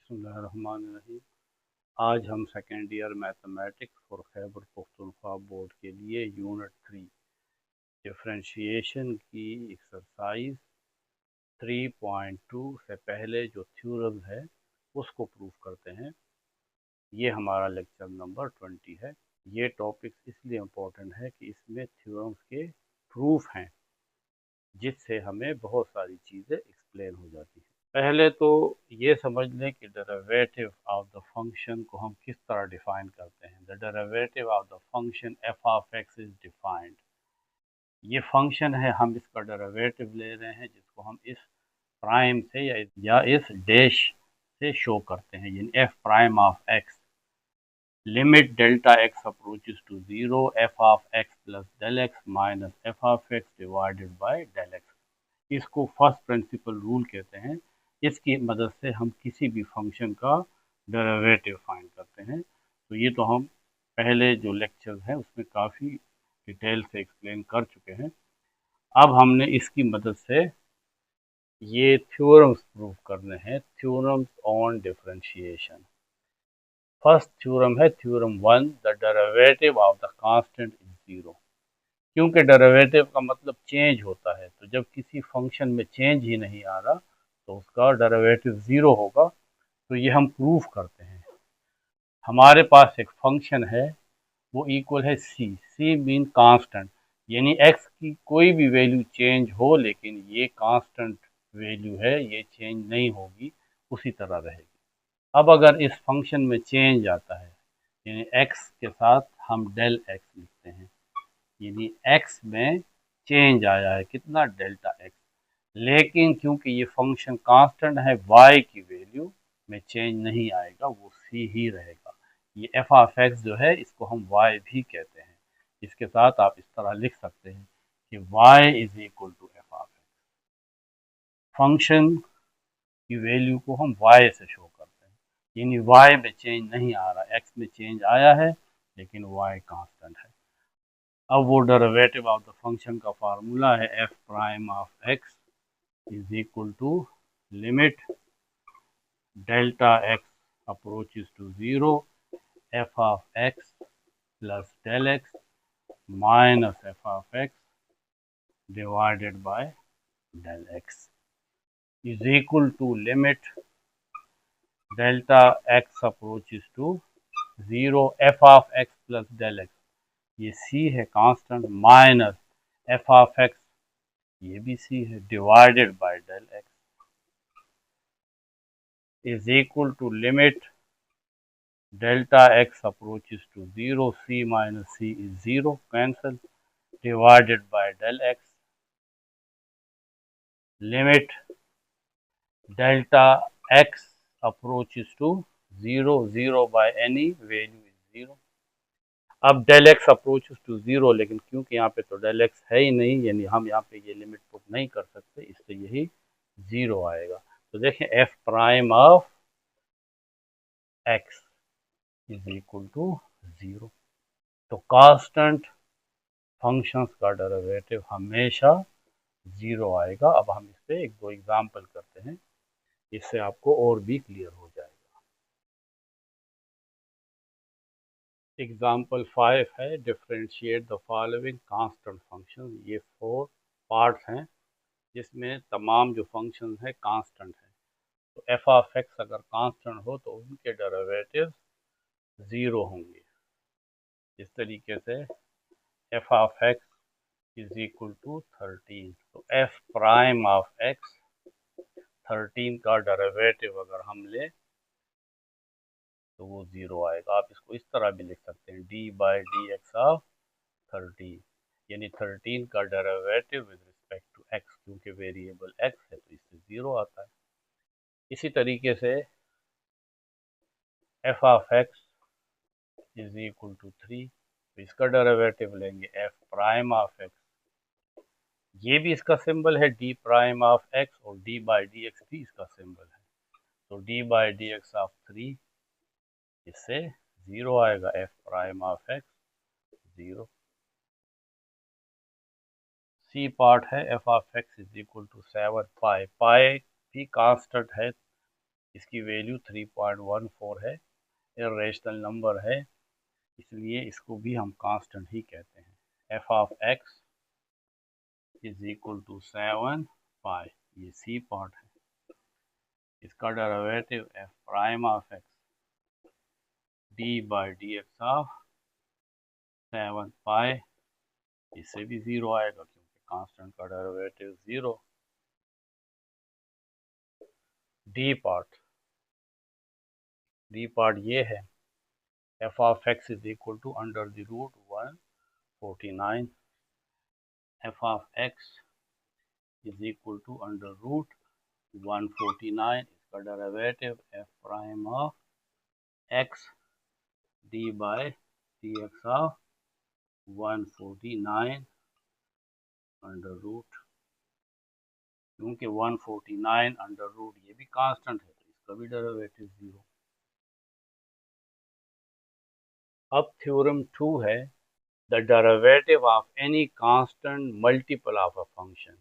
बिस्मिल्लाहिर्रहमानिर्रहीम। आज हम second year mathematics for Khyber Pakhtunkhwa board के लिए यूनिट 3 डिफरेंशिएशन की एक्सरसाइज 3.2 से पहले जो थ्योरम है उसको प्रूफ करते हैं। ये हमारा लेक्चर नंबर 20 है। ये टॉपिक इसलिए इम्पोर्टेंट है कि इसमें थ्योरम्स के प्रूफ हैं जिससे हमें बहुत सारी चीज़ें एक्सप्लेन हो जाती हैं। पहले तो ये समझ लें कि डेरिवेटिव ऑफ द फंक्शन को हम किस तरह डिफाइन करते हैं। The derivative of the function f of x is defined. ये फंक्शन है, हम इसका डेरिवेटिव ले रहे हैं जिसको हम इस प्राइम से या इस डैश से शो करते हैं, यानी f prime of x limit delta x approaches to 0 f of x plus del x minus f of x divided by del x. इसको फर्स्ट प्रिंसिपल रूल कहते हैं। इसकी मदद से हम किसी भी फंक्शन का डेरिवेटिव फाइंड करते हैं। तो ये तो हम पहले जो लेक्चर्स हैं उसमें काफ़ी डिटेल से एक्सप्लेन कर चुके हैं। अब हमने इसकी मदद से ये थ्योरम्स प्रूव करने हैं, theorems on differentiation. First theorem है theorem 1, the derivative of the constant is 0। क्योंकि डेरिवेटिव का मतलब चेंज होता है, तो जब किसी फंक्शन में चेंज ही नहीं आ रहा तो उसका डेरिवेटिव 0 होगा। तो ये हम प्रूफ करते हैं। हमारे पास एक फंक्शन है, वो इक्वल है सी मीन कांस्टेंट, यानी एक्स की कोई भी वैल्यू चेंज हो लेकिन ये कांस्टेंट वैल्यू है, ये चेंज नहीं होगी, उसी तरह रहेगी। अब अगर इस फंक्शन में चेंज आता है, यानी एक्स के साथ हम डेल एक्स लिखते हैं, यानी एक्स में चेंज आया है, कितना, डेल्टा एक्स। लेकिन क्योंकि ये फंक्शन कांस्टेंट है, y की वैल्यू में चेंज नहीं आएगा, वो c ही रहेगा। ये एफ ऑफ एक्स जो है इसको हम y भी कहते हैं। इसके साथ आप इस तरह लिख सकते हैं कि y is equal to f of x. Function की वैल्यू को हम y से शो करते हैं, यानी y में चेंज नहीं आ रहा, x में चेंज आया है लेकिन y कांस्टेंट है। अब वो डेरिवेटिव ऑफ द फंक्शन का फार्मूला है f prime of x is equal to limit delta x approaches to 0 f of x plus del x minus f of x divided by del x is equal to limit delta x approaches to 0 f of x plus del x, ये c है constant, minus f of x, ये भी c है, divided by del x is equal to limit delta x approaches to 0, c minus c is 0, cancel, divided by del x, limit delta x approaches to 0, 0 by any value is 0। अब del x approaches to 0, लेकिन क्योंकि यहाँ पे तो del x है ही नहीं, यानी हम यहाँ पे ये लिमिट पुट नहीं कर सकते, इससे यही 0 आएगा। तो देखें f prime of x is equal to 0। तो कांस्टेंट फंक्शंस का डेरिवेटिव हमेशा 0 आएगा। अब हम इस पे एक दो एग्जाम्पल करते हैं, इससे आपको और भी क्लियर हो जाएगा। एग्जाम्पल 5 है, differentiate the following constant function. ये 4 पार्ट्स हैं जिसमें तमाम जो फंक्शन है कांस्टेंट है। तो एफ ऑफ एक्स अगर कांस्टेंट हो तो उनके डेरिवेटिव 0 होंगे। इस तरीके से f of x is equal to 13। तो एफ प्राइम ऑफ एक्स 13 का डेरिवेटिव अगर हम ले तो वो 0 आएगा। आप इसको इस तरह भी लिख सकते हैं, d by d x of 13, यानी 13 का derivative with respect to x, क्योंकि वेरिएबल एक्स है तो इससे 0 आता है। इसी तरीके से f of x is equal to 3, तो इसका डेरिवेटिव लेंगे एफ प्राइम ऑफ एक्स, ये भी इसका सिंबल है डी प्राइम ऑफ एक्स, और डी बाई डी एक्स भी इसका सिंबल है। तो d by d x of 3, इससे 0 आएगा, f prime of x 0। C part है f of x is equal to 7 pi, pi भी कांस्टेंट है, इसकी वैल्यू 3.14 है, इर्रेशनल नंबर है, इसलिए इसको भी हम कांस्टेंट ही कहते हैं। F of x is equal to 7 pi, ये सी पार्ट है। इसका derivative f prime of x d by d x of 7 pi, इससे भी ज़ीरो आएगा क्योंकि कांस्टेंट का डेरिवेटिव ज़ीरो। डी पार्ट ये है, f of x is equal to under the root 149, f of x is equal to under root 149, इसका derivative f prime of x d by d x of 149 under root, क्योंकि 149 under root ये भी constant है तो इसका भी derivative zero. अब theorem 2 है, the derivative of any constant multiple of a function.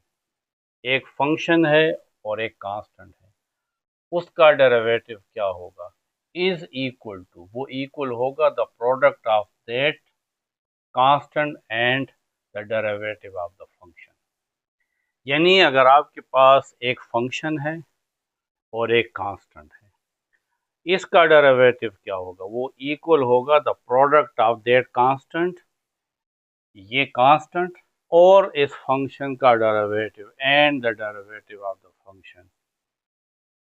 एक फंक्शन है और एक कांस्टेंट है, उसका डेरिवेटिव क्या होगा, इज इक्वल टू, वो इक्वल होगा the product of that constant and the derivative of the function. यानी अगर आपके पास एक फंक्शन है और एक कांस्टेंट है, इसका डेरिवेटिव क्या होगा, वो इक्वल होगा the product of that constant, ये कांस्टेंट, और इस फंक्शन का derivative and the derivative of the function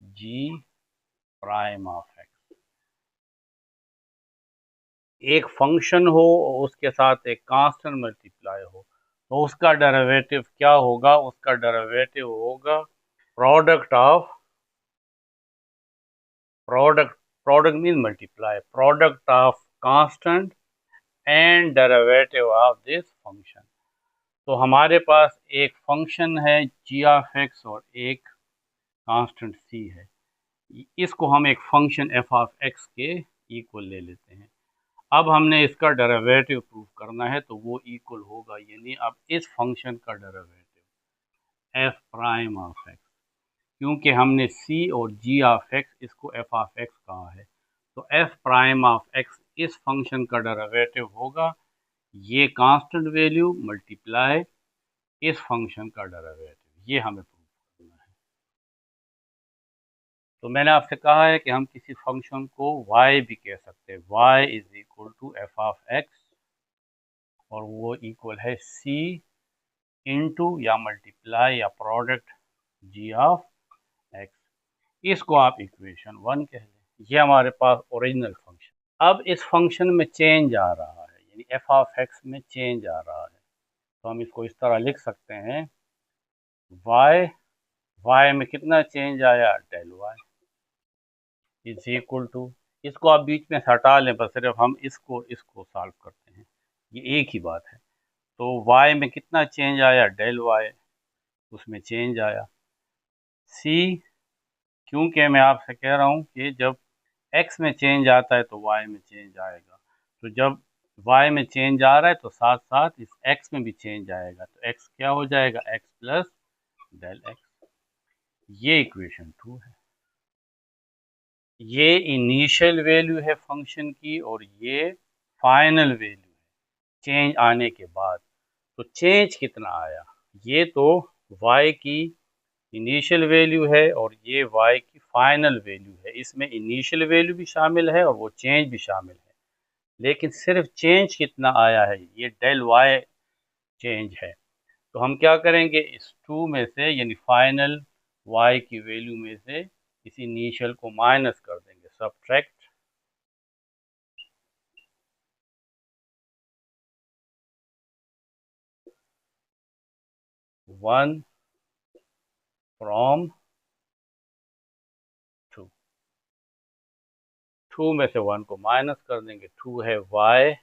g prime of x. एक फंक्शन हो और उसके साथ एक कांस्टेंट मल्टीप्लाई हो तो उसका डेरिवेटिव क्या होगा, उसका डेरिवेटिव होगा product mean multiply, product of constant and derivative of this function. तो हमारे पास एक फंक्शन है जी ऑफ एक्स और एक कांस्टेंट सी है, इसको हम एक फंक्शन एफ ऑफ एक्स के इक्वल ले लेते हैं। अब हमने इसका डेरिवेटिव प्रूव करना है तो वो इक्वल होगा, यानी अब इस फंक्शन का derivative f prime of x, क्योंकि हमने सी और जी ऑफ एक्स इसको एफ ऑफ एक्स कहा है, तो एफ प्राइम ऑफ एक्स इस फंक्शन का डेरिवेटिव होगा ये कांस्टेंट वैल्यू मल्टीप्लाई इस फंक्शन का डेरिवेटिव, ये हमें प्रूव करना है। तो मैंने आपसे कहा है कि हम किसी फंक्शन को y भी कह सकते हैं, y is equal to f of x, और वो इक्वल है c इंटू या मल्टीप्लाई या प्रोडक्ट g ऑफ x, इसको आप इक्वेशन 1 कह लें। ये हमारे पास ओरिजिनल फंक्शन। अब इस फंक्शन में चेंज आ रहा है, यानी एफ ऑफ एक्स में चेंज आ रहा है, तो हम इसको इस तरह लिख सकते हैं, y में कितना चेंज आया, del y is equal to, इसको आप बीच में हटा लें, बस सिर्फ हम इसको सॉल्व करते हैं, ये एक ही बात है। तो y में कितना चेंज आया, डेल y, उसमें चेंज आया। c, क्योंकि मैं आपसे कह रहा हूँ कि जब x में चेंज आता है तो y में चेंज आएगा, तो जब y में चेंज आ रहा है तो साथ साथ इस x में भी चेंज आएगा, तो x क्या हो जाएगा, x प्लस डेल x। ये इक्वेशन 2 है। ये इनिशियल वैल्यू है फंक्शन की और ये फाइनल वैल्यू है चेंज आने के बाद। तो चेंज कितना आया, ये तो y की इनिशियल वैल्यू है और ये y की फाइनल वैल्यू है, इसमें इनिशियल वैल्यू भी शामिल है और वो चेंज भी शामिल है, लेकिन सिर्फ चेंज कितना आया है, ये डेल y चेंज है। तो हम क्या करेंगे, इस 2 में से यानी फाइनल y की वैल्यू में से इस इनिशियल को माइनस कर देंगे, सब्ट्रैक्ट 1 फ्रॉम 2 में से 1 को माइनस कर देंगे, 2 है y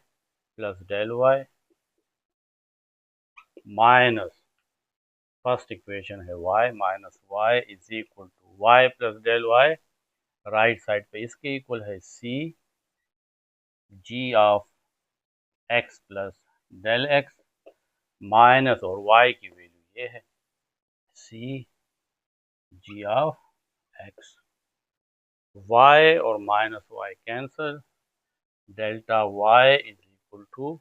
plus del y minus first equation है y minus y is equal to y plus del y, right side पे इसके इक्वल है c g of x plus del x minus, और y की वैल्यू ये है c g of x। y और minus y cancel, delta y is equal to,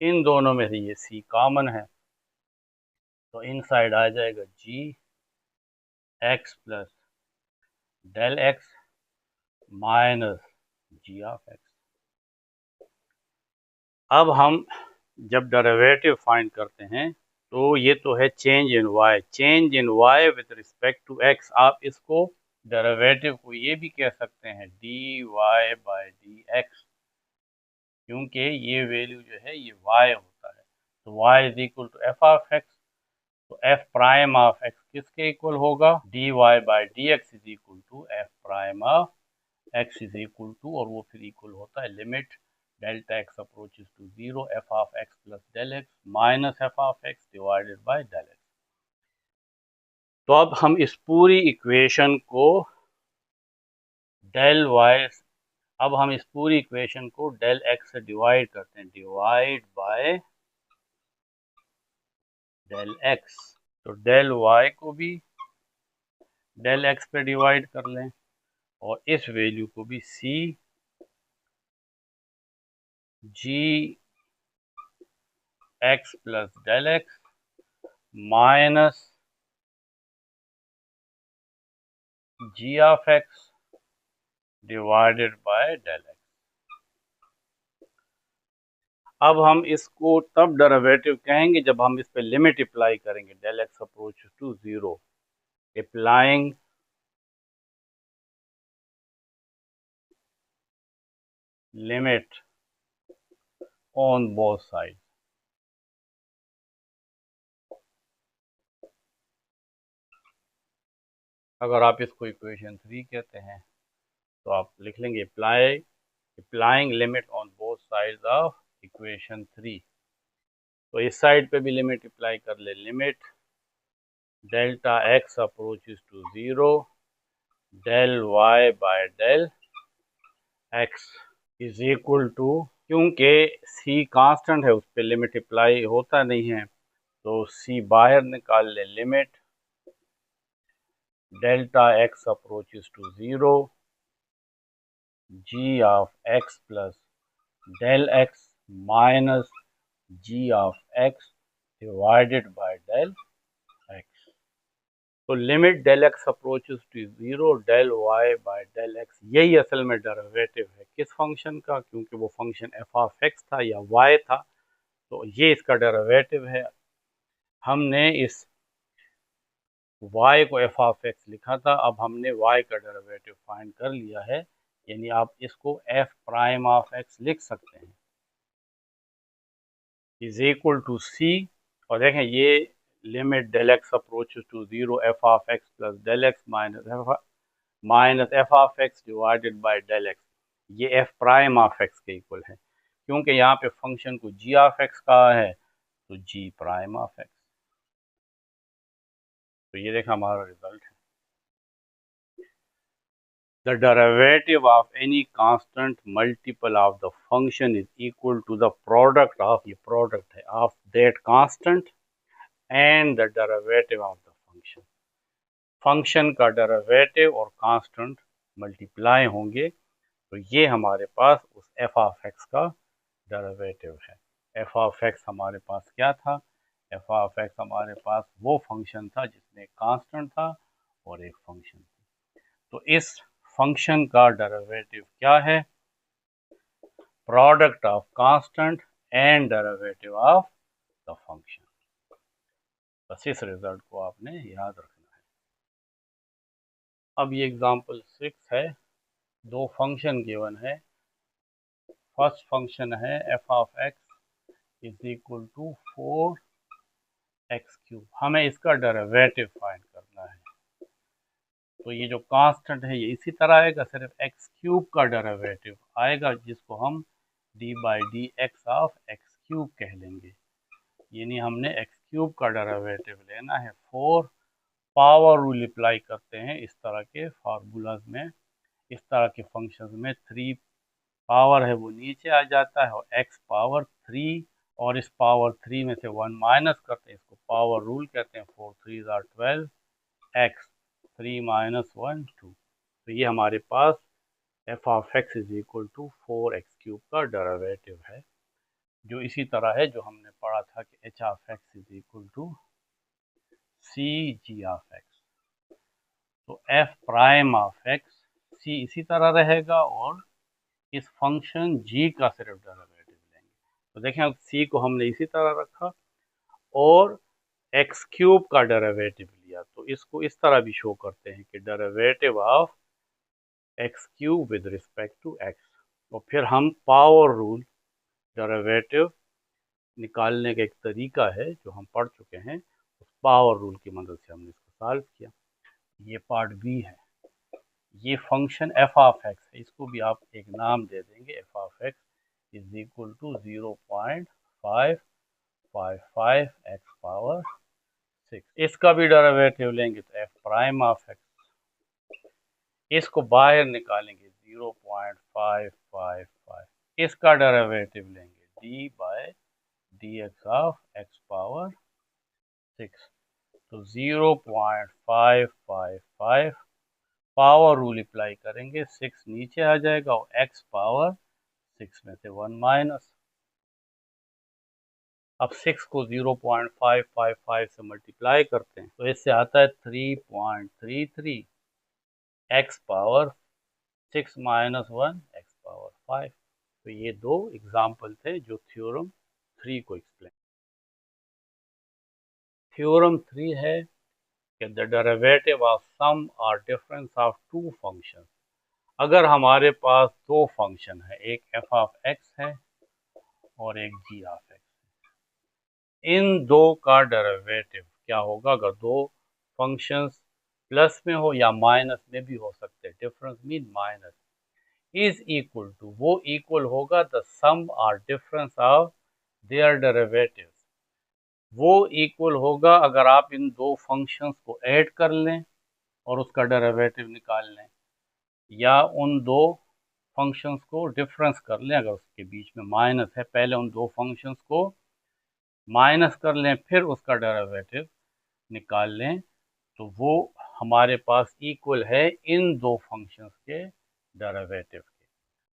इन दोनों में से ये c कॉमन है तो इनसाइड आ जाएगा g x plus del x minus g of x। अब हम जब डेरिवेटिव फाइंड करते हैं तो ये तो है change in y with respect to x। आप इसको डेरिवेटिव को ये भी कह सकते हैं dy बाय dx, क्योंकि ये वैल्यू जो है ये y होता है तो y is equal to f of x. तो एफ प्राइम ऑफ एक्स किसके इक्वल होगा, dy by dx is equal to f prime of x is equal to, और वो फिर इक्वल होता है limit delta x approaches to zero f of x plus del x minus f of x divided by del x. तो अब हम इस पूरी इक्वेशन को डेल वाई, अब हम इस पूरी इक्वेशन को डेल एक्स से डिवाइड करते हैं, डिवाइड बाय डेल एक्स। तो डेल वाई को भी डेल एक्स पे डिवाइड कर लें और इस वैल्यू को भी c g x plus del x minus g of x divided by del x. अब हम इसको तब डेरिवेटिव कहेंगे जब हम इस पे लिमिट अप्लाई करेंगे, del x approach to zero, applying limit on both side. अगर आप इसको इक्वेशन 3 कहते हैं तो आप लिख लेंगे applying limit on both sides of equation 3। तो इस साइड पे भी लिमिट अप्लाई कर ले, limit delta x approaches to zero del y by del x is equal to, क्योंकि सी कांस्टेंट है उस पर लिमिट अप्लाई होता नहीं है तो सी बाहर निकाल ले, limit delta x approaches to zero g of x plus del x minus g of x divided by del x. तो limit del x approaches to zero del y by del x, यही असल में derivative है किस function का, क्योंकि वो function f of x था या वाई था तो ये इसका डेरिवेटिव है। हमने इस y को एफ ऑफ एक्स लिखा था, अब हमने y का डेरिवेटिव फाइंड कर लिया है, यानी आप इसको एफ प्राइम ऑफ एक्स लिख सकते हैं इज इक्वल टू सी। और देखें ये limit del x approaches to zero f of x plus del x minus f of x divided by del x, ये एफ प्राइम ऑफ एक्स के equal है, क्योंकि यहाँ पे फंक्शन को जी ऑफ एक्स कहा है तो जी प्राइम ऑफ एक्स। तो ये देखा हमारा रिजल्ट है। The derivative of any constant multiple of the function is equal to the product of that constant and the derivative of the function। Function का डेरिवेटिव और कांस्टेंट मल्टीप्लाई होंगे तो ये हमारे पास उस एफ ऑफ एक्स का derivative है। F of x हमारे पास क्या था, एफ ऑफ एक्स हमारे पास वो फंक्शन था जिसमें एक कांस्टेंट था और एक फंक्शन थी। तो इस फंक्शन का डेरिवेटिव क्या है, product of constant and derivative of the function. बस इस रिजल्ट को आपने याद रखना है। अब ये एग्जांपल 6 है, दो फंक्शन गिवन है। फर्स्ट फंक्शन है f of x is equal to 4x³ हमें इसका डेरिवेटिव फाइंड करना है। तो ये जो कांस्टेंट है ये इसी तरह आएगा, सिर्फ x³ का डेरिवेटिव आएगा जिसको हम d by d x of x³ कह लेंगे, यानी हमने x³ का डेरिवेटिव लेना है। 4 पावर रूल अप्लाई करते हैं इस तरह के फार्मूलाज में, इस तरह के फंक्शंस में 3 पावर है वो नीचे आ जाता है और x पावर 3 और इस पावर 3 में से 1 माइनस करते हैं, इसको पावर रूल कहते हैं। 4 3 12 x 3 - 1 2। तो ये हमारे पास f of x is equal to 4x³ का डेरिवेटिव है, जो इसी तरह है जो हमने पढ़ा था कि h of x is equal to c g of x. तो f prime of x c इसी तरह रहेगा और इस फंक्शन जी का सिर्फ डेरिवेटिव लेंगे। तो देखें अब सी को हमने इसी तरह रखा और x³ का डेरिवेटिव लिया, तो इसको इस तरह भी शो करते हैं कि derivative of x³ with respect to x। तो फिर हम पावर रूल, डेरिवेटिव निकालने का एक तरीका है जो हम पढ़ चुके हैं, उस पावर रूल की मदद से हमने इसको सॉल्व किया। ये पार्ट बी है। ये फंक्शन एफ ऑफ एक्स है, इसको भी आप एक नाम दे देंगे, f of x is equal to 0.555 x power 6। इसका भी डेरिवेटिव लेंगे तो एफ प्राइम ऑफ एक्स, इसको बाहर निकालेंगे 0.555, इसका डेरिवेटिव लेंगे d by d x of x power 6। तो 0.555 पावर रूल अप्लाई करेंगे, 6 नीचे आ जाएगा और एक्स पावर 6 में से 1 माइनस। अब 6 को 0.555 से मल्टीप्लाई करते हैं तो इससे आता है 3.33 x power 6 minus 1 x power 5। तो ये दो एग्जाम्पल थे जो थ्योरम 3 को एक्सप्लेन। थ्योरम 3 है कि द डेरिवेटिव ऑफ सम और डिफरेंस ऑफ टू फंक्शन। अगर हमारे पास दो फंक्शन है, एक एफ ऑफ एक्स है और एक जी ऑफ एक्स, इन दो का डेरिवेटिव क्या होगा? अगर दो फंक्शंस प्लस में हो या माइनस में भी हो सकते हैं, difference mean minus, is equal to, वो इक्वल होगा द सम और डिफरेंस ऑफ देयर डेरिवेटिव्स। वो इक्वल होगा अगर आप इन दो फंक्शंस को ऐड कर लें और उसका डेरिवेटिव निकाल लें, या उन दो फंक्शंस को डिफरेंस कर लें अगर उसके बीच में माइनस है, पहले उन दो फंक्शंस को माइनस कर लें फिर उसका डेरिवेटिव निकाल लें, तो वो हमारे पास इक्वल है इन दो फंक्शंस के डेरिवेटिव के।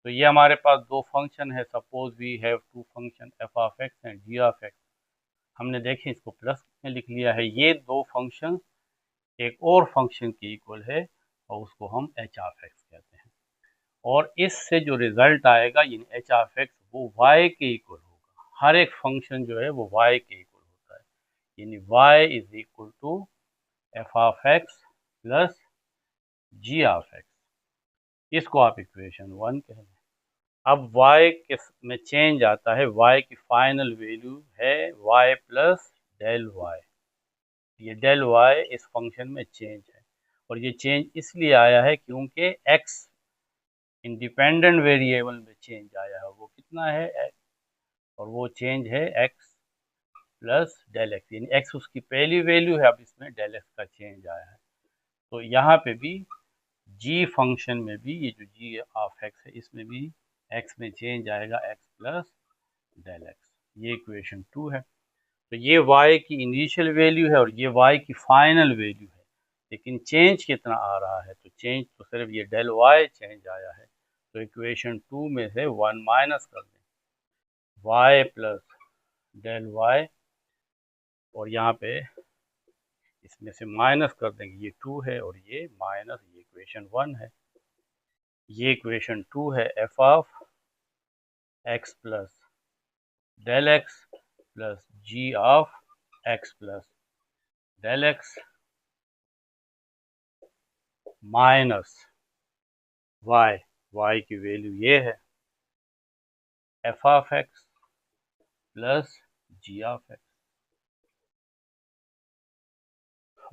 तो ये हमारे पास दो फंक्शन है, suppose we have two function f of x and g of x. हमने देखें इसको प्लस में लिख लिया है, ये दो फंक्शन एक और फंक्शन के इक्वल है और उसको हम एच ऑफ एक्स कहते हैं। और इससे जो रिजल्ट आएगा यानी एच ऑफ एक्स, वो वाई के इक्वल होगा। हर एक फंक्शन जो है वो वाई के इक्वल होता है, यानी y is equal to f of x plus g of x. इसको आप इक्वेशन 1 कह लें। अब y में चेंज आता है, y की फाइनल वैल्यू है y प्लस डेल वाई। ये डेल वाई इस फंक्शन में चेंज है और ये चेंज इसलिए आया है क्योंकि x इंडिपेंडेंट वेरिएबल में चेंज आया है। वो कितना है x, और वो चेंज है x प्लस डेल एक्स, यानी x उसकी पहली वैल्यू है, अब इसमें डेल एक्स का चेंज आया है। तो यहाँ पे भी g फंक्शन में भी ये जो g ऑफ x है इसमें भी x में चेंज आएगा, x प्लस डेल एक्स। ये इक्वेशन 2 है। तो ये y की इनिशियल वैल्यू है और ये y की फाइनल वैल्यू है, लेकिन चेंज कितना आ रहा है? तो चेंज तो सिर्फ ये डेल y चेंज आया है। तो इक्वेशन 2 में से 1 माइनस कर दें, y प्लस डेल वाई, और यहाँ पे इसमें से माइनस कर देंगे, ये 2 है और ये माइनस, ये इक्वेशन 1 है। ये इक्वेशन 2 है f of x plus del x plus g of x plus del x minus y, y की वैल्यू ये है f of x plus g of x.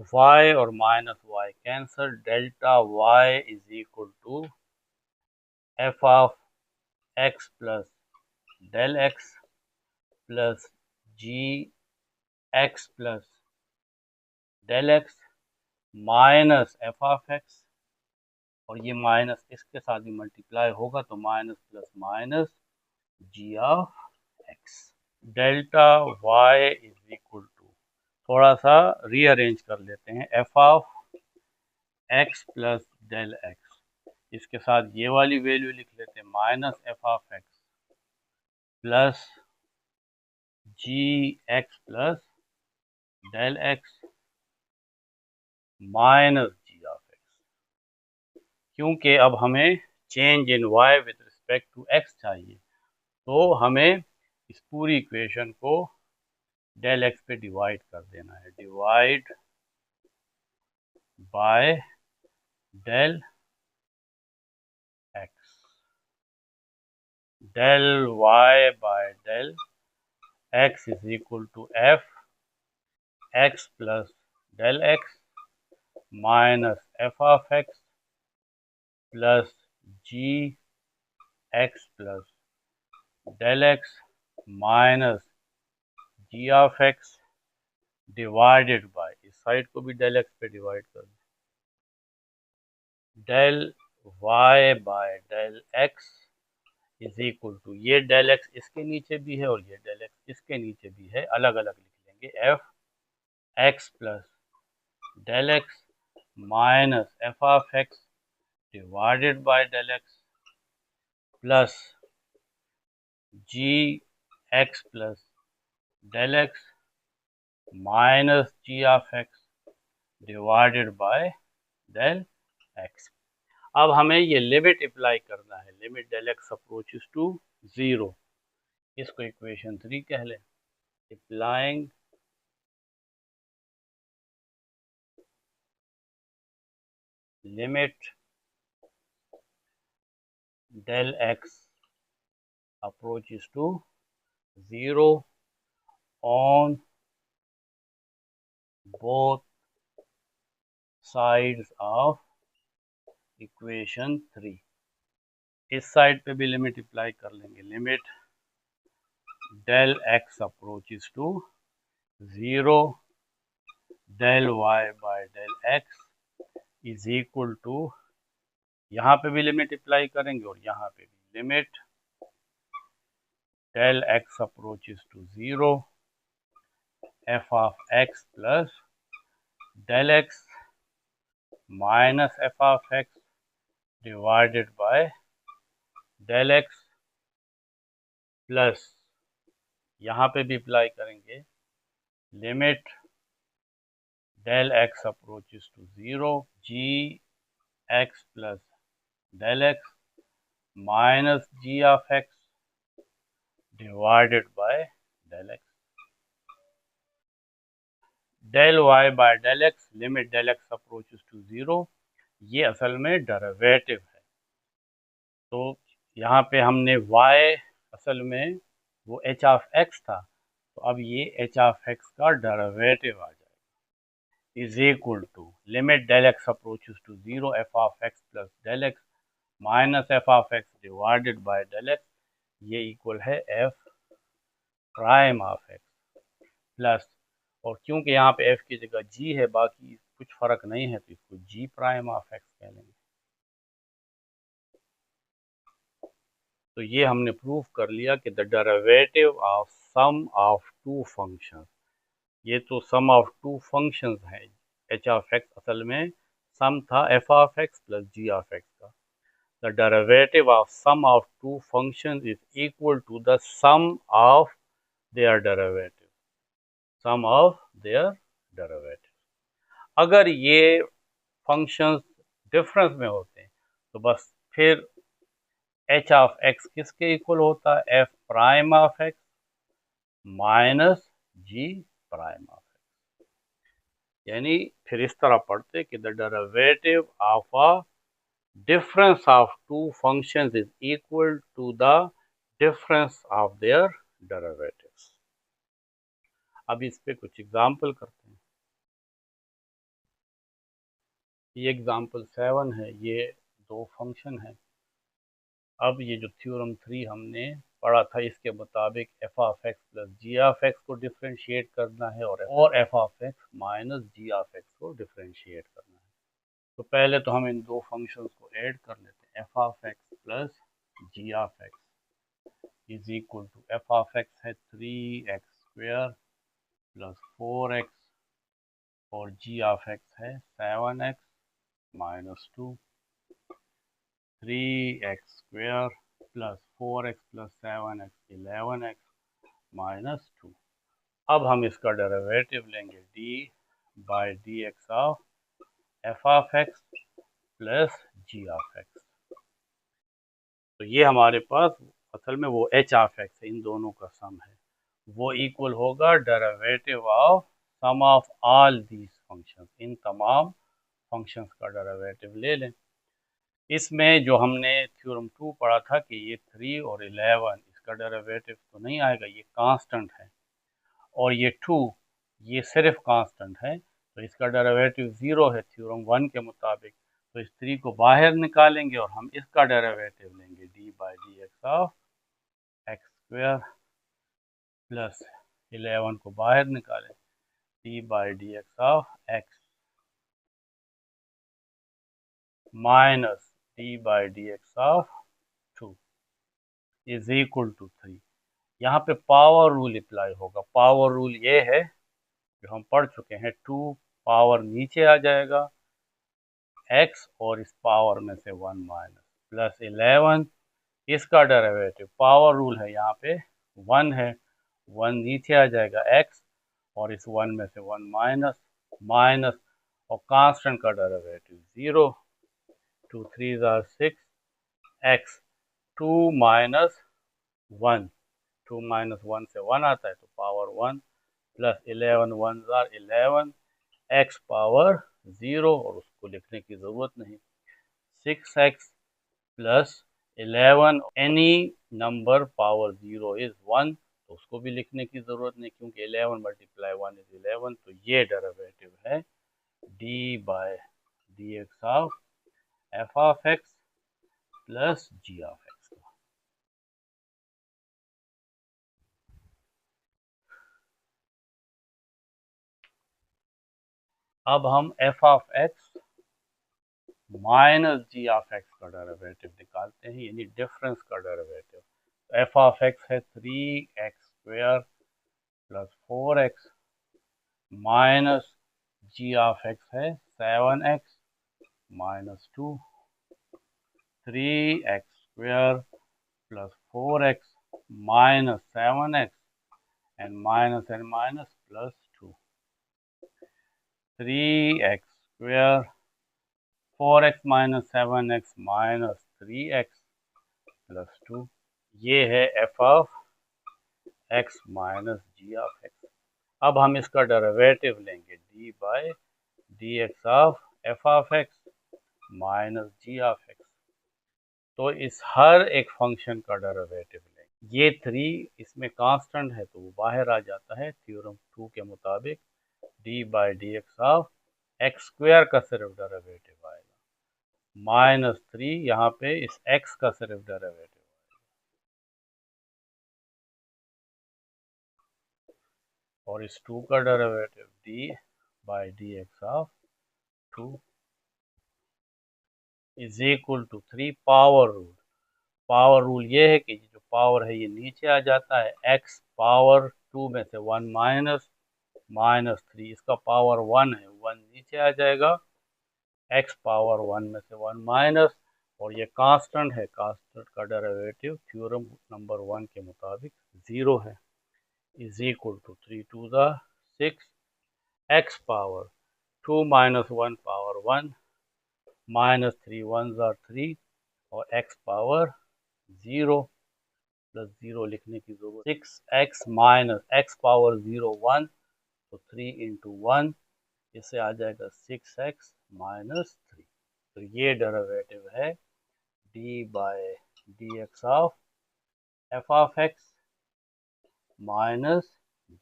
y और minus y cancel, delta y is equal to f of x plus del x plus g x plus del x minus f of x, और ये minus इसके साथ भी multiply होगा तो minus plus minus g of x. Delta y is equal to, थोड़ा सा rearrange कर लेते हैं, f of x plus del x इसके साथ ये वाली वैल्यू लिख लेते हैं, minus f of x plus g x plus del x minus g of x. क्योंकि अब हमें change in y with respect to x चाहिए, तो हमें इस पूरी इक्वेशन को डेल एक्स पे डिवाइड कर देना है। Divide by del x, del y by del x is equal to f x plus del x minus f of x plus g x plus del x minus g of x divided by, इस side को भी del x पे divide कर दो, del y by del x is equal to, ये del x इसके नीचे भी है और ये डेल एक्स इसके नीचे भी है, अलग अलग लिख लेंगे, f x plus del x minus f of x divided by del x plus g x plus del x minus g of x divided by del x. अब हमें ये लिमिट अप्लाई करना है, limit del x approaches to 0, इसको equation 3 कह लें। Applying limit del x approaches to 0 on both sides of equation 3। इस side पे भी लिमिट अप्लाई कर लेंगे, limit del x approaches to 0 del y by del x is equal to, यहाँ पे भी लिमिट अप्लाई करेंगे और यहाँ पे भी, limit del x approaches to 0 f of x plus del x minus f of x divided by del x plus, यहाँ पे भी अप्लाई करेंगे, limit del x approaches to 0 g x plus del x minus g of x divided by del x, del y by del x, limit del x approaches to 0, ये असल में derivative है। तो यहाँ पे हमने y असल में वो h ऑफ x था, तो अब ये h ऑफ x का डेरिवेटिव आ जाएगा, is equal to limit del x approaches to 0 f of x plus del x minus f of x divided by del x, ये इक्वल है f prime of x plus, और क्योंकि यहाँ पे f की जगह g है, बाकी कुछ फर्क नहीं है, तो इसको g प्राइम ऑफ x कह लेंगे। तो ये हमने प्रूव कर लिया कि the derivative of sum of two function, ये तो सम ऑफ टू फंक्शंस है, h ऑफ x असल में सम था f of x plus g of x का। The derivative of sum of two functions is equal to the sum of their derivative, sum of their derivative. अगर ये functions difference में होते हैं तो बस फिर h ऑफ x किसके इक्वल होता है, f prime of x minus g prime of x, यानी फिर इस तरह पढ़ते कि the derivative of a difference of two functions is equal to the difference of their derivatives. अब इस पे कुछ एग्जांपल करते हैं। ये एग्जांपल 7 है, ये दो फंक्शन है। अब ये जो थ्योरम 3 हमने पढ़ा था, इसके मुताबिक f of x plus g of x को डिफ्रेंशिएट करना है और f of x minus g of x को डिफ्रेंशिएट करना है। तो पहले तो हम इन दो फंक्शंस को ऐड कर लेते हैं, f of x plus g of x is equal to, f of x है 3x स्क्वायर प्लस 4x और जी ऑफ एक्स है 7x minus 2। 3x² plus 4x plus 7x 11x minus 2। अब हम इसका डेरिवेटिव लेंगे d/dx of f(x) plus g(x). तो ये हमारे पास असल में वो h(x) है, इन दोनों का सम है, वो इक्वल होगा derivative of sum of all these functions. इन तमाम फंक्शंस का डेरिवेटिव ले लें। इसमें जो हमने थ्योरम 2 पढ़ा था कि ये 3 और 11 इसका डेरिवेटिव तो नहीं आएगा, ये कांस्टेंट है, और ये 2 ये सिर्फ कांस्टेंट है, तो इसका डेरिवेटिव 0 है थ्योरम 1 के मुताबिक। तो इस 3 को बाहर निकालेंगे और हम इसका डेरिवेटिव लेंगे d/dx ऑफ x² प्लस 11 को बाहर निकालें d/dx of x minus d/dx of 2 is equal to 3। यहाँ पे पावर रूल अप्लाई होगा। पावर रूल ये है जो हम पढ़ चुके हैं, 2 पावर नीचे आ जाएगा x और इस पावर में से 1 माइनस प्लस 11 इसका डेरिवेटिव। पावर रूल है यहाँ पे 1 है, 1 नीचे आ जाएगा x और इस 1 में से 1 माइनस माइनस और कांस्टेंट का derivative 0। 2 3 are 6 x 2 minus 1, 2 minus 1 से 1 आता है तो power 1 plus 11 1 are 11 x power 0 और उसको लिखने की ज़रूरत नहीं। 6x plus 11 any number power 0 is 1, तो उसको भी लिखने की ज़रूरत नहीं क्योंकि 11 मल्टीप्लाई 1 इज़ 11। तो ये डेरिवेटिव है d/dx of f(x) plus g(x) का। अब हम f(x) माइनस g(x) का डेरिवेटिव निकालते हैं, यानी डिफरेंस का डेरिवेटिव। f(x) है 3x² plus 4x minus g(x) है 7x minus 2। 3x² plus 4x minus 7x and minus plus 2। 3x² 4x minus 7x minus 3x plus 2। ये है f(x) माइनस g(x). अब हम इसका डेरिवेटिव लेंगे d/dx of f(x) minus g(x). तो इस हर एक फंक्शन का डेरिवेटिव लेंगे। ये 3 इसमें कांस्टेंट है तो वो बाहर आ जाता है थ्योरम 2 के मुताबिक। d/dx ऑफ x² का सिर्फ डेरिवेटिव आएगा, माइनस 3 यहाँ पे इस x का सिर्फ डेरिवेटिव आएगा, और इस 2 का derivative d/dx of 2 is equal to 3 power rule. Power rule ये है कि जो पावर है ये नीचे आ जाता है, x पावर 2 में से 1 माइनस माइनस 3 इसका पावर 1 है, 1 नीचे आ जाएगा, x पावर 1 में से 1 माइनस, और ये कांस्टेंट है, कांस्टेंट का डेरिवेटिव थ्योरम नंबर 1 के मुताबिक 0 है, is equal to 3 2 6 x power 2 minus 1 power 1 minus 3 1 3 और x पावर 0 प्लस 0 लिखने की जरूरत। 6x माइनस x पावर 0 1, तो 3 इंटू 1 इससे आ जाएगा 6x माइनस 3। तो ये डेरिवेटिव है d/dx of f(x) minus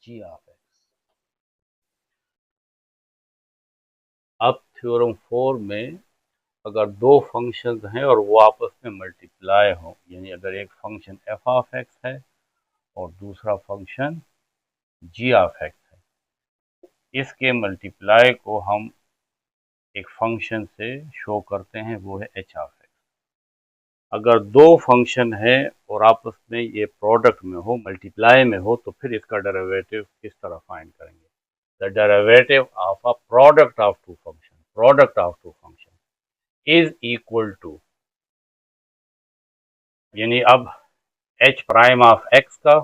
g(x). अब थ्योरम 4 में अगर दो फंक्शंस हैं और वो आपस में मल्टीप्लाई हो, यानी अगर एक फंक्शन f(x) है और दूसरा फंक्शन g(x) है, इसके मल्टीप्लाई को हम एक फंक्शन से शो करते हैं, वो है h(x). अगर दो फंक्शन है और आपस में ये प्रोडक्ट में हो, मल्टीप्लाई में हो, तो फिर इसका डेरिवेटिव किस तरह फाइंड करेंगे? The derivative of a product of two function is equal to यानी अब एच प्राइम ऑफ एक्स का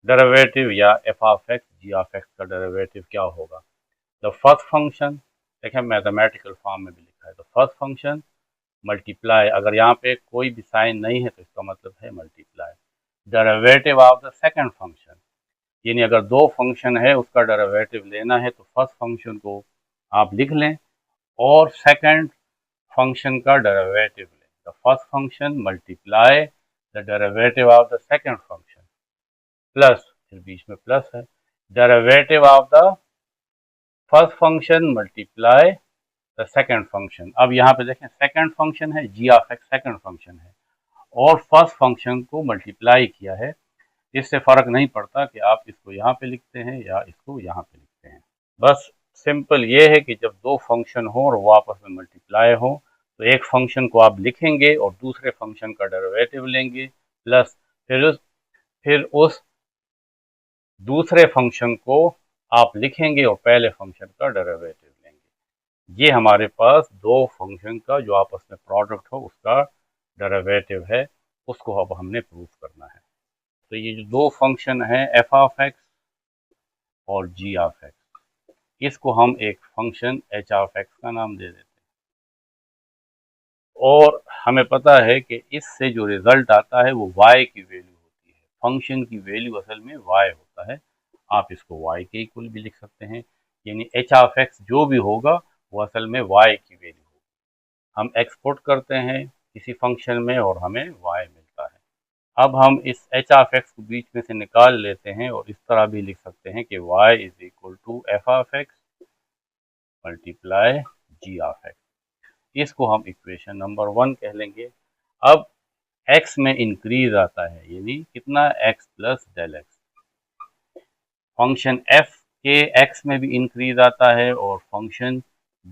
डेरिवेटिव या f of x g of x का डेरिवेटिव क्या होगा। द फर्स्ट फंक्शन, देखिए मैथमेटिकल फॉर्म में भी लिखा है, द फर्स्ट फंक्शन मल्टीप्लाई, अगर यहाँ पे कोई भी साइन नहीं है तो इसका मतलब है multiply derivative of the second function, यानी अगर दो फंक्शन है उसका डेरिवेटिव लेना है तो फर्स्ट फंक्शन को आप लिख लें और सेकंड फंक्शन का डेरिवेटिव लें। The first function multiply the derivative of the second function plus, फिर बीच में प्लस है, derivative of the first function multiply the second function. अब यहाँ पे देखें सेकंड फंक्शन है जी ऑफ एक्स, सेकंड फंक्शन है और फर्स्ट फंक्शन को मल्टीप्लाई किया है। इससे फर्क नहीं पड़ता कि आप इसको यहाँ पे लिखते हैं या इसको यहाँ पे लिखते हैं। बस सिंपल ये है कि जब दो फंक्शन हो और वो आपस में मल्टीप्लाई हो तो एक फंक्शन को आप लिखेंगे और दूसरे फंक्शन का डेरिवेटिव लेंगे प्लस फिर उस दूसरे फंक्शन को आप लिखेंगे और पहले फंक्शन का डेरिवेटिव लेंगे। ये हमारे पास दो फंक्शन का जो आपस में प्रोडक्ट हो उसका डेरिवेटिव है, उसको अब हमने प्रूफ करना है। तो ये जो दो फंक्शन है एफ ऑफ एक्स और जी ऑफ एक्स, इसको हम एक फंक्शन एच ऑफ एक्स का नाम दे देते हैं और हमें पता है कि इससे जो रिजल्ट आता है वो y की वैल्यू होती है। फंक्शन की वैल्यू असल में y होता है, आप इसको y के इक्वल भी लिख सकते हैं, यानी एच ऑफ एक्स जो भी होगा वो असल में y की वैल्यू होगी। हम एक्सपोर्ट करते हैं किसी फंक्शन में और हमें y मिलता है। अब हम इस एच ऑफ एक्स को बीच में से निकाल लेते हैं और इस तरह भी लिख सकते हैं कि y is equal to f of x multiply g of x. इसको हम इक्वेशन नंबर 1 कह लेंगे। अब x में इंक्रीज आता है, यानी कितना x plus del x. Function f के x में भी इंक्रीज आता है और फंक्शन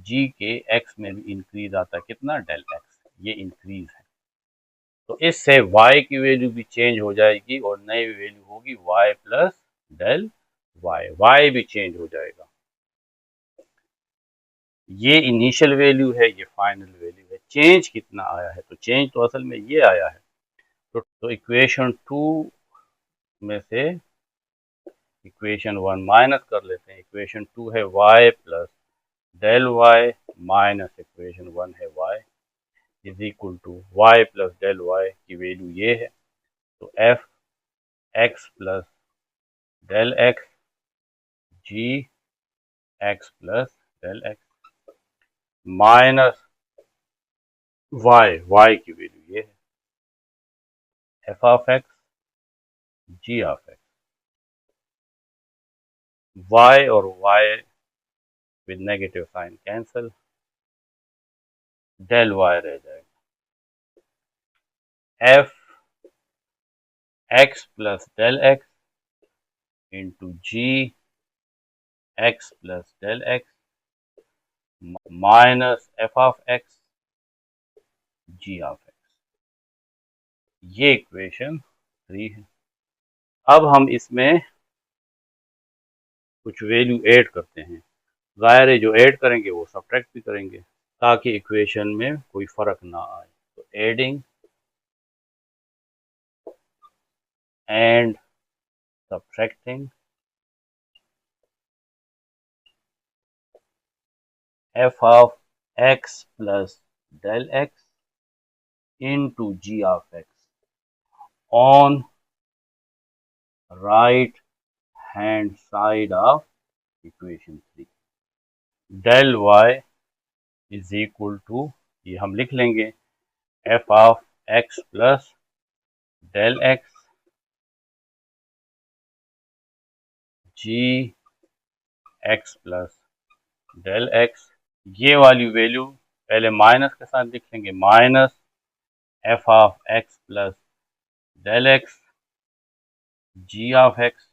g के x में भी इंक्रीज आता है, कितना डेल एक्स, ये इंक्रीज है। तो इससे y की वैल्यू भी चेंज हो जाएगी और नई वैल्यू होगी y प्लस डेल y भी चेंज हो जाएगा। ये इनिशियल वैल्यू है, ये फाइनल वैल्यू है। चेंज कितना आया है, तो चेंज तो असल में ये आया है। तो इक्वेशन 2 में से इक्वेशन 1 माइनस कर लेते हैं। इक्वेशन 2 है y plus del y minus equation 1 है y is equal to y plus del y की वैल्यू ये है, तो f x plus del x g x plus del x minus y की वैल्यू ये है, f of x g of x, y और y with negative sign cancel, del y रह जाएगा, f x plus del x into g x plus del x minus f of x g of x. ये equation 3 है। अब हम इसमें कुछ value add करते हैं, जाहिर है जो ऐड करेंगे वो सब्ट्रैक्ट भी करेंगे ताकि इक्वेशन में कोई फर्क ना आए। तो adding and subtracting f of x plus del x into g of x on right hand side of equation 3, del y is equal to, ये हम लिख लेंगे, f of x plus del x g x plus del x. ये वाली value पहले minus के साथ लिख लेंगे, minus f of x plus del x g of x,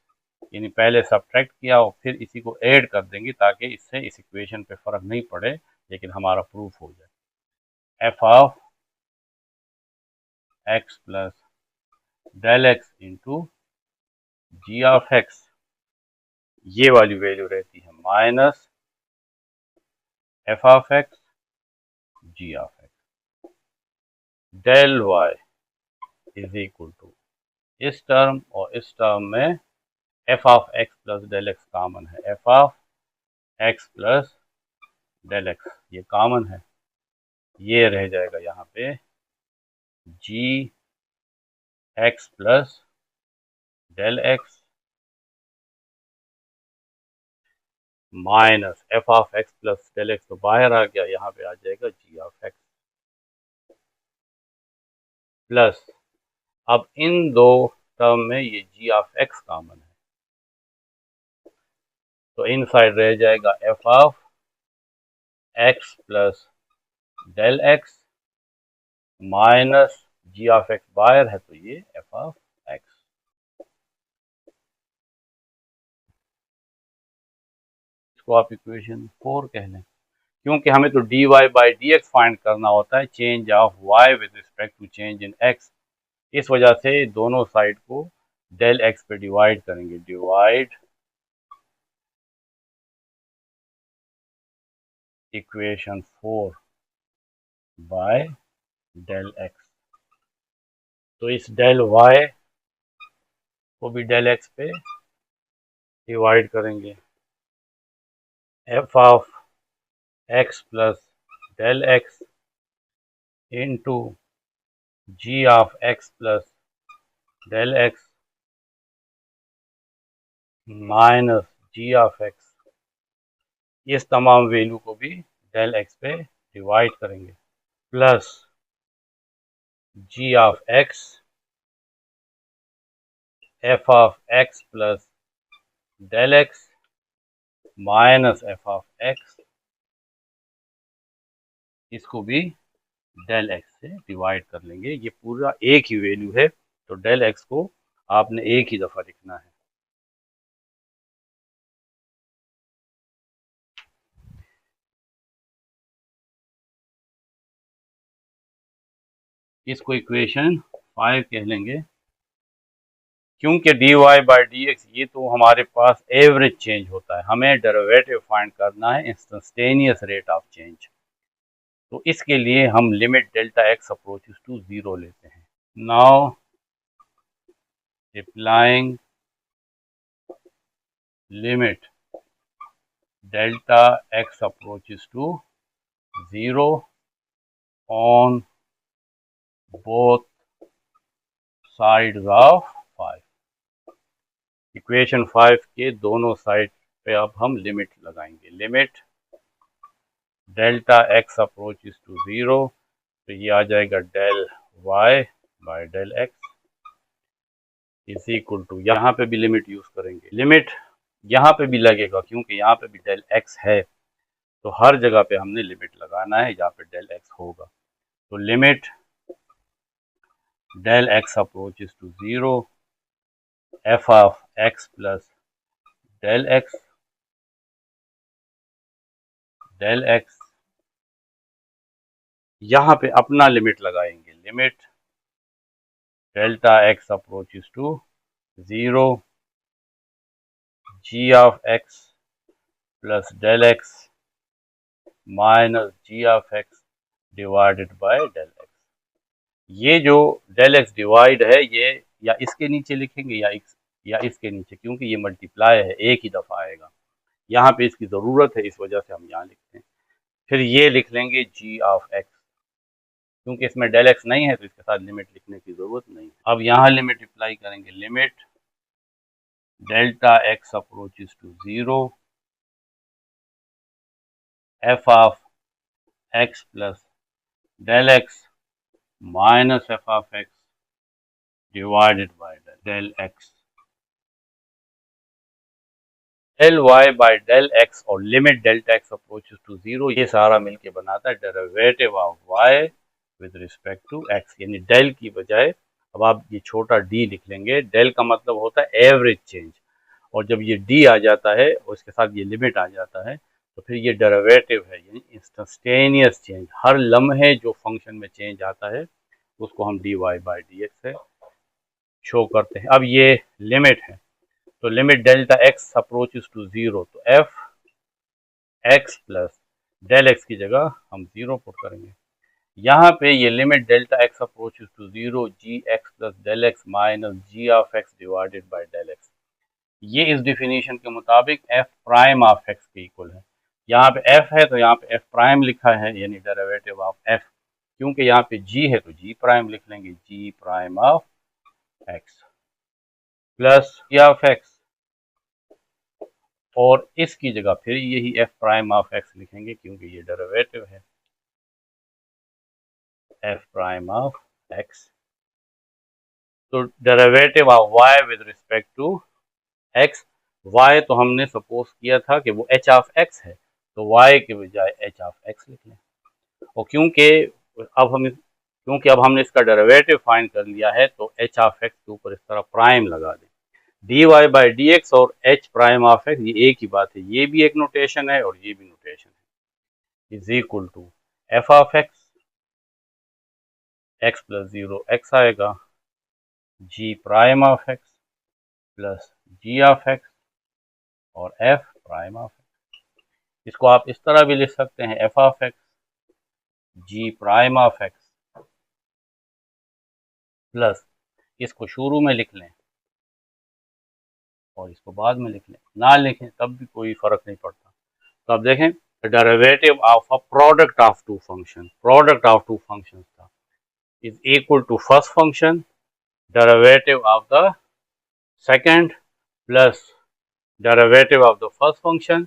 यानी पहले सब्ट्रैक्ट किया और फिर इसी को ऐड कर देंगे ताकि इससे इस इक्वेशन पे फर्क नहीं पड़े लेकिन हमारा प्रूफ हो जाए। F of x plus del x into g of x, ये वाली वैल्यू रहती है minus f of x g of x, del y is equal to इस टर्म और इस टर्म में f of x plus del x common है, f of x plus del x ये कॉमन है, ये रह जाएगा यहाँ पे g x plus del x minus f of x plus del x तो बाहर आ गया, यहाँ पे आ जाएगा जी ऑफ एक्स प्लस, अब इन दो टर्म में ये जी ऑफ एक्स कॉमन है, तो इन साइड रह जाएगा f of x plus del x minus g of x बाहर है तो ये एफ ऑफ एक्स। इसको आप इक्वेशन 4 कह लें, क्योंकि हमें तो d y by d x find करना होता है, change of y with respect to change in x. इस वजह से दोनों साइड को डेल एक्स पे डिवाइड करेंगे, divide equation 4 by del x. तो इस डेल वाई को भी डेल एक्स पे डिवाइड करेंगे, f of x plus del x into g of x plus del x minus g of x, इस तमाम वैल्यू को भी डेल एक्स पे डिवाइड करेंगे, plus g of x f of x plus del x minus f of x, इसको भी del x से divide कर लेंगे। ये पूरा एक ही वैल्यू है, तो डेल एक्स को आपने एक ही दफ़ा लिखना है। इसको इक्वेशन 5 कह लेंगे, क्योंकि d y by d x ये तो हमारे पास एवरेज चेंज होता है, हमें डेरिवेटिव फाइंड करना है इंस्टेंटेनियस रेट ऑफ चेंज। तो इसके लिए हम limit delta x approaches to 0 लेते हैं। Now applying limit delta x approaches to 0 on both sides of 5। Equation 5 के दोनों साइड पे अब हम लिमिट लगाएंगे, limit delta x approaches to 0, तो ये आ जाएगा del y by del x is equal to, यहाँ पे भी लिमिट यूज करेंगे, लिमिट यहाँ पे भी लगेगा क्योंकि यहाँ पे भी डेल एक्स है, तो हर जगह पे हमने लिमिट लगाना है जहाँ पे डेल एक्स होगा। तो limit del x approaches to 0 f of x plus del x, यहाँ पे अपना लिमिट लगाएंगे, limit delta x approaches to 0 g of x plus del x minus g of x divided by del x. ये जो del x divide है ये या इसके नीचे लिखेंगे या इसके नीचे, क्योंकि ये मल्टीप्लाई है, एक ही दफ़ा आएगा, यहाँ पे इसकी ज़रूरत है, इस वजह से हम यहाँ लिखते हैं। फिर ये लिख लेंगे जी ऑफ एक्स, क्योंकि इसमें डेल एक्स नहीं है तो इसके साथ लिमिट लिखने की ज़रूरत नहीं है। अब यहाँ लिमिट अप्लाई करेंगे, limit delta x approaches to 0 f of x plus del x minus f of x divided by del x, del y by del x और limit delta x approaches to 0, ये सारा मिलके बनाता है derivative of y with respect to x, यानी del की बजाय अब आप ये छोटा डी लिख लेंगे। डेल का मतलब होता है एवरेज चेंज, और जब ये डी आ जाता है और इसके साथ ये लिमिट आ जाता है तो फिर ये डेरिवेटिव है, यानी इंस्टेंटेनियस चेंज, हर लम्हे जो फंक्शन में चेंज आता है उसको हम d y by d x से शो करते हैं। अब ये लिमिट है, तो limit delta x approaches to 0, तो f x plus del x की जगह हम 0 पुट करेंगे, यहाँ पे ये limit delta x approaches to 0 g x plus del x minus g of x divided by del x, ये इस डिफिनीशन के मुताबिक एफ प्राइम ऑफ एक्स के इक्वल है। यहाँ पे एफ है तो यहाँ पे एफ प्राइम लिखा है, यानी डेरिवेटिव ऑफ एफ, क्योंकि यहाँ पे जी है तो जी प्राइम लिख लेंगे, g prime of x plus g of x, और इसकी जगह फिर यही एफ प्राइम ऑफ एक्स लिखेंगे क्योंकि ये डेरिवेटिव है, एफ प्राइम ऑफ एक्स। तो derivative of y with respect to x, y तो हमने सपोज किया था कि वो एच ऑफ एक्स है, तो वाई के बजाय एच ऑफ एक्स लिख लें। और क्योंकि अब हमने इसका डेरिवेटिव फाइंड कर लिया है तो एच ऑफ एक्स के ऊपर इस तरह प्राइम लगा दें, d y by d x और एच प्राइम ऑफ एक्स ये एक ही बात है, ये भी एक नोटेशन है और ये भी नोटेशन है, is equal to f of x, x plus zero x आएगा, g prime of x plus g of x और एफ प्राइम ऑफ एक्स। इसको आप इस तरह भी लिख सकते हैं, f of x g prime of x plus, इसको शुरू में लिख लें और इसको बाद में लिख लें, ना लिखें तब भी कोई फर्क नहीं पड़ता। तो अब देखें, derivative of a product of two function, product of two function था, is equal to first function derivative of the second plus derivative of the first function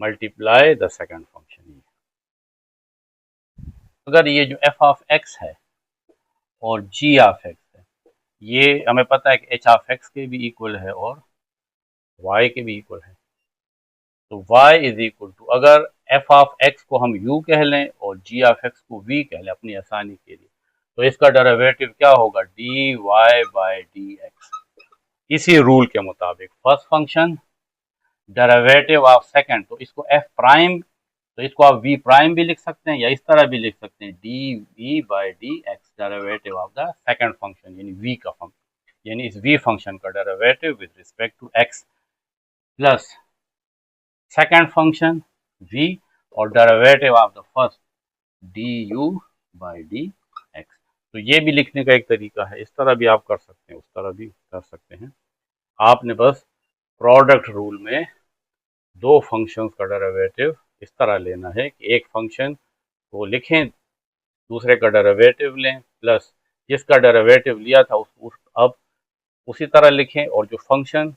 multiply the second function. अगर ये जो एफ ऑफ एक्स है और जी of x है, ये हमें पता है कि एच ऑफ एक्स के भी इक्वल है और वाई के भी इक्वल है, तो y इज इक्वल टू, अगर f ऑफ x को हम u कह लें और g ऑफ x को v कह लें अपनी आसानी के लिए, तो इसका डेरिवेटिव क्या होगा, dy बाय dx। इसी रूल के मुताबिक first function derivative of second, तो इसको f प्राइम, तो इसको आप v प्राइम भी लिख सकते हैं या इस तरह भी लिख सकते हैं, dv by dx derivative of the second function, यानी v का फंक्शन, यानी इस v फंक्शन का derivative with respect to x plus second function v और derivative of the first du by d x. तो ये भी लिखने का एक तरीका है, इस तरह भी आप कर सकते हैं, उस तरह भी कर सकते हैं। आपने बस प्रोडक्ट रूल में दो फंक्शंस का डेरिवेटिव इस तरह लेना है कि एक फंक्शन को लिखें, दूसरे का डेरिवेटिव लें, प्लस जिसका डेरिवेटिव लिया था अब उसी तरह लिखें, और जो फंक्शन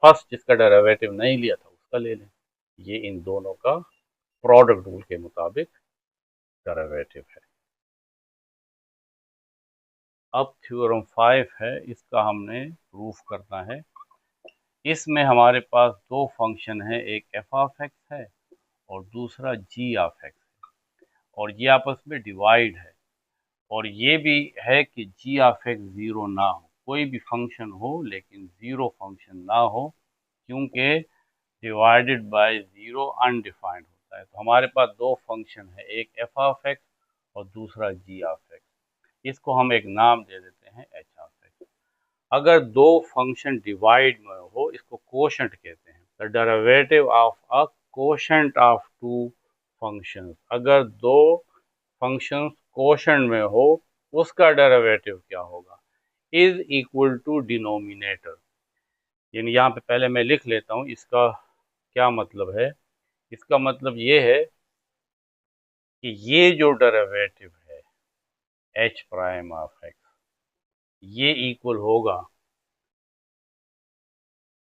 फर्स्ट जिसका डेरिवेटिव नहीं लिया था उसका ले लें। ये इन दोनों का प्रोडक्ट रूल के मुताबिक डेरिवेटिव है। अब थ्योरम 5 है, इसका हमने प्रूफ करना है। इसमें हमारे पास दो फंक्शन है, एक एफ ऑफ एक्स है और दूसरा जी ऑफ एक्स है, और ये आपस में डिवाइड है, और ये भी है कि जी ऑफ एक्स ज़ीरो ना हो, कोई भी फंक्शन हो लेकिन ज़ीरो फंक्शन ना हो, क्योंकि डिवाइडेड बाय ज़ीरो अनडिफाइंड होता है। तो हमारे पास दो फंक्शन है, एक एफ ऑफ एक्स और दूसरा जी ऑफ एक्स। इसको हम एक नाम दे देते हैं एच ऑफ एक्स। अगर दो फंक्शन डिवाइड में हो, इसको कोशेंट कहते हैं, the derivative of a quotient of two functions. अगर दो फंक्शंस कोशेंट में हो, उसका डेरिवेटिव क्या होगा, इज इक्वल टू डिनोमिनेटर। यानी यहाँ पे पहले मैं लिख लेता हूँ इसका क्या मतलब है। इसका मतलब ये है कि ये जो डेरिवेटिव है एच प्राइम ऑफ एक्स, ये इक्वल होगा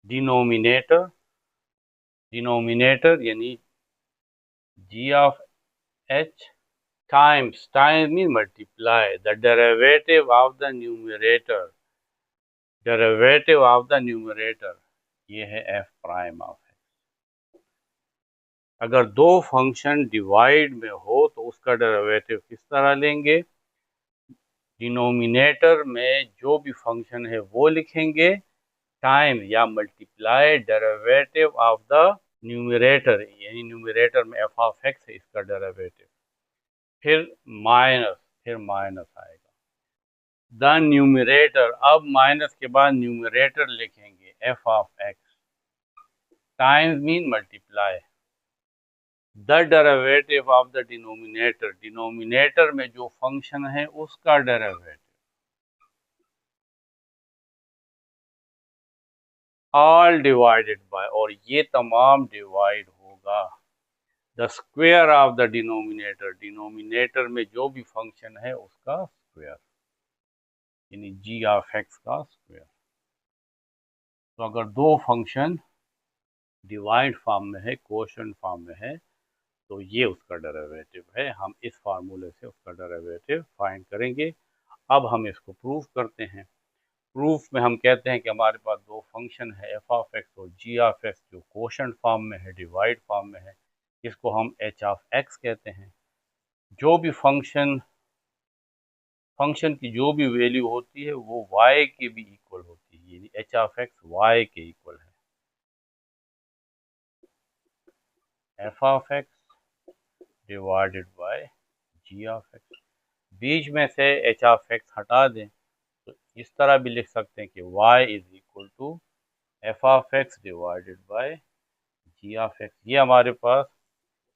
डिनोमिनेटर यानी g of h times, time mean multiply the derivative of the numerator, derivative of the numerator ये है एफ प्राइम ऑफ एक्स। अगर दो फंक्शन डिवाइड में हो तो उसका डेरिवेटिव किस तरह लेंगे, डिनोमिनेटर में जो भी फंक्शन है वो लिखेंगे, टाइम या multiply derivative of the numerator, यानी न्यूमरेटर में एफ ऑफ एक्स है इसका डेरिवेटिव, फिर माइनस आएगा द न्यूमरेटर। अब माइनस के बाद न्यूमरेटर लिखेंगे F of x, times mean multiply the derivative of the denominator, denominator में जो फंक्शन है उसका डेरिवेटिव, ऑल डिवाइडेड बाय, और ये तमाम डिवाइड होगा the square of the denominator, denominator में जो भी फंक्शन है उसका स्क्वायर, यानी जी ऑफ एक्स का स्क्वायर। तो अगर दो फंक्शन डिवाइड फॉर्म में है, क्वोशंट फॉर्म में है, तो ये उसका डेरिवेटिव है। हम इस फार्मूले से उसका डेरिवेटिव फाइंड करेंगे। अब हम इसको प्रूफ करते हैं। प्रूफ में हम कहते हैं कि हमारे पास दो फंक्शन है, एफ ऑफ एक्स और जी ऑफ एक्स, जो क्वोशंट फॉर्म में है, डिवाइड फॉर्म में है, इसको हम एच ऑफ एक्स कहते हैं। जो भी फंक्शन की जो भी वैल्यू होती है वो y के भी इक्वल होती है, यानी एच ऑफ एक्स वाई के इक्वल है। F of x divided by g of x, बीच में से एच ऑफ एक्स हटा दें तो इस तरह भी लिख सकते हैं कि y is equal to f of x divided by g of x. ये हमारे पास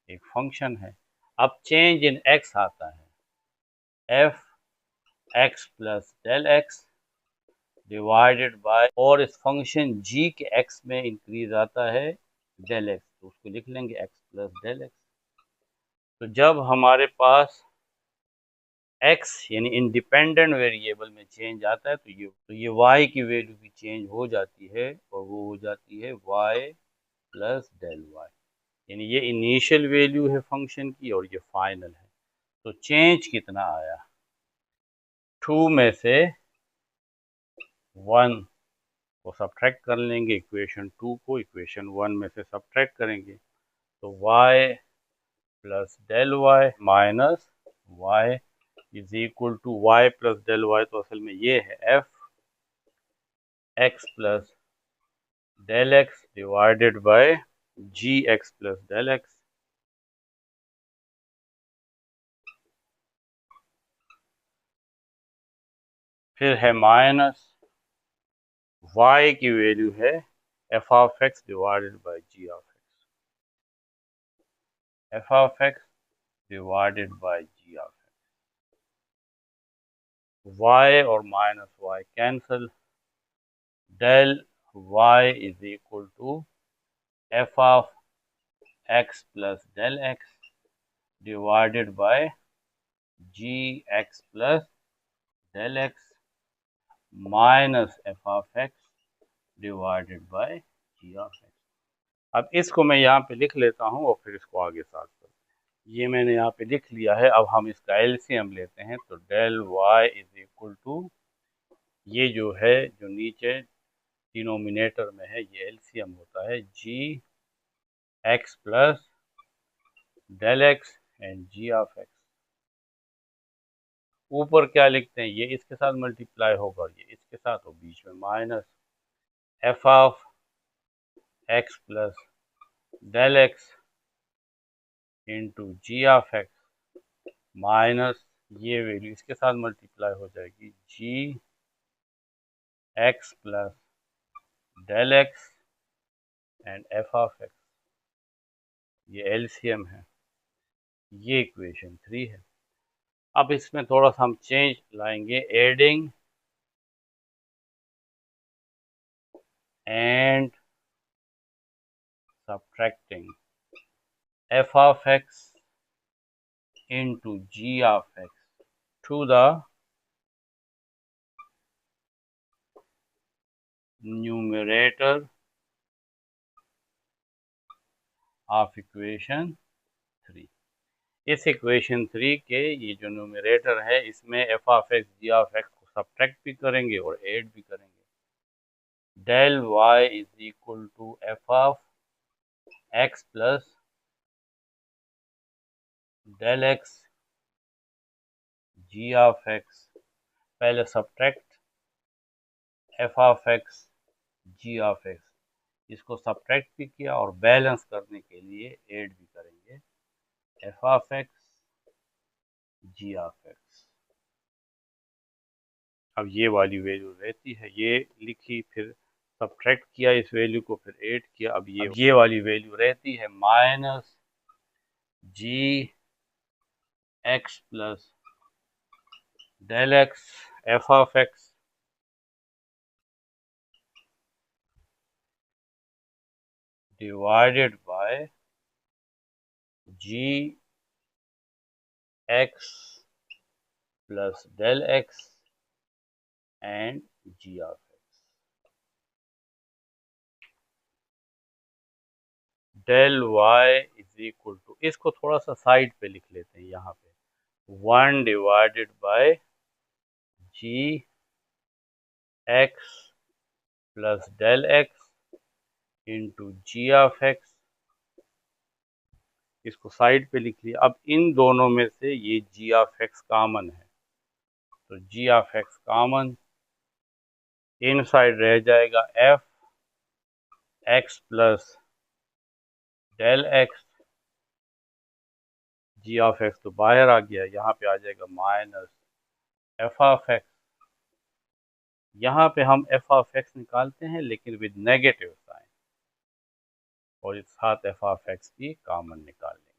एक फंक्शन है। अब चेंज इन एक्स आता है, f x plus del x divided by, और इस फंक्शन g के x में इंक्रीज आता है डेल एक्स, तो उसको लिख लेंगे x प्लस डेल एक्स। तो जब हमारे पास x यानी इंडिपेंडेंट वेरिएबल में चेंज आता है तो ये y की वैल्यू भी चेंज हो जाती है, और वो हो जाती है y प्लस डेल वाई, यानी ये इनिशियल वैल्यू है फंक्शन की और ये फाइनल है। तो चेंज कितना आया, 2 में से 1 को सब्ट्रैक्ट कर लेंगे, इक्वेशन 2 को इक्वेशन 1 में से सब्ट्रैक्ट करेंगे, तो y plus del y minus y is equal to y plus del y, तो असल में ये है f x plus del x divided by g x plus del x. फिर है माइनस y की वैल्यू है f of x divided by g of x, f of x divided by g of x, y और minus y cancel, del y is equal to f of x plus del x divided by g x plus del x minus f of x divided by g of x. अब इसको मैं यहाँ पे लिख लेता हूँ और फिर इसको आगे साथ करते हैं। ये मैंने यहाँ पे लिख लिया है। अब हम इसका एलसीएम लेते हैं, तो del y is equal to, ये जो है जो नीचे डिनोमिनेटर में है ये एलसीएम होता है g x plus del x and g of x. ऊपर क्या लिखते हैं, ये इसके साथ मल्टीप्लाई होगा, ये इसके साथ, और बीच में minus f of x plus del x into g of x minus, ये वैल्यू इसके साथ मल्टीप्लाई हो जाएगी, g x plus del x and f of x, ये एलसीएम है, ये इक्वेशन 3 है। अब इसमें थोड़ा सा हम चेंज लाएंगे, adding and subtracting f of x into g of x to the numerator of equation 3। इस इक्वेशन 3 के ये जो न्यूमरेटर है इसमें f of x g of x को सब्ट्रैक्ट भी करेंगे और ऐड भी करेंगे। Del y is equal to f of x plus del x g of x, पहले subtract f of x g of x, इसको सब्ट्रैक्ट भी किया और बैलेंस करने के लिए ऐड भी करेंगे, f of x g of x. अब ये वाली वैल्यू रहती है, ये लिखी, फिर सब्ट्रैक्ट किया इस वैल्यू को, फिर ऐड किया, अब ये वाली वैल्यू रहती है minus g x plus del x f of x divided by g x plus del x and g of x. Del y is equal to, इसको थोड़ा सा साइड पे लिख लेते हैं यहाँ पे, 1 divided by g x plus del x into g of x. इसको साइड पे लिख लिया। अब इन दोनों में से ये जी ऑफ एक्स कॉमन है, तो g of x common, inside रह जाएगा f x plus del x, g of x तो बाहर आ गया, यहाँ पे आ जाएगा माइनस एफ ऑफ एक्स। यहाँ पे हम एफ ऑफ एक्स निकालते हैं लेकिन विद नेगेटिव साइन, और इस साथ एफ ऑफ एक्स भी कॉमन निकाल लेंगे।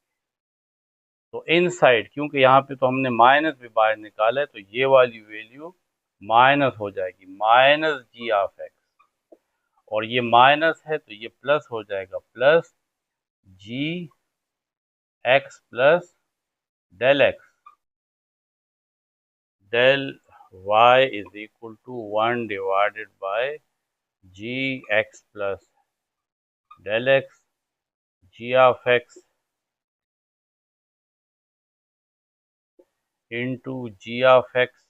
तो इन साइड, क्योंकि यहाँ पे तो हमने माइनस भी बाहर निकाला है, तो ये वाली वैल्यू माइनस हो जाएगी, माइनस जी ऑफ एक्स, और ये माइनस है तो ये प्लस हो जाएगा, plus g x plus del x. Del y is equal to 1 divided by g x plus del x, g of x into g of x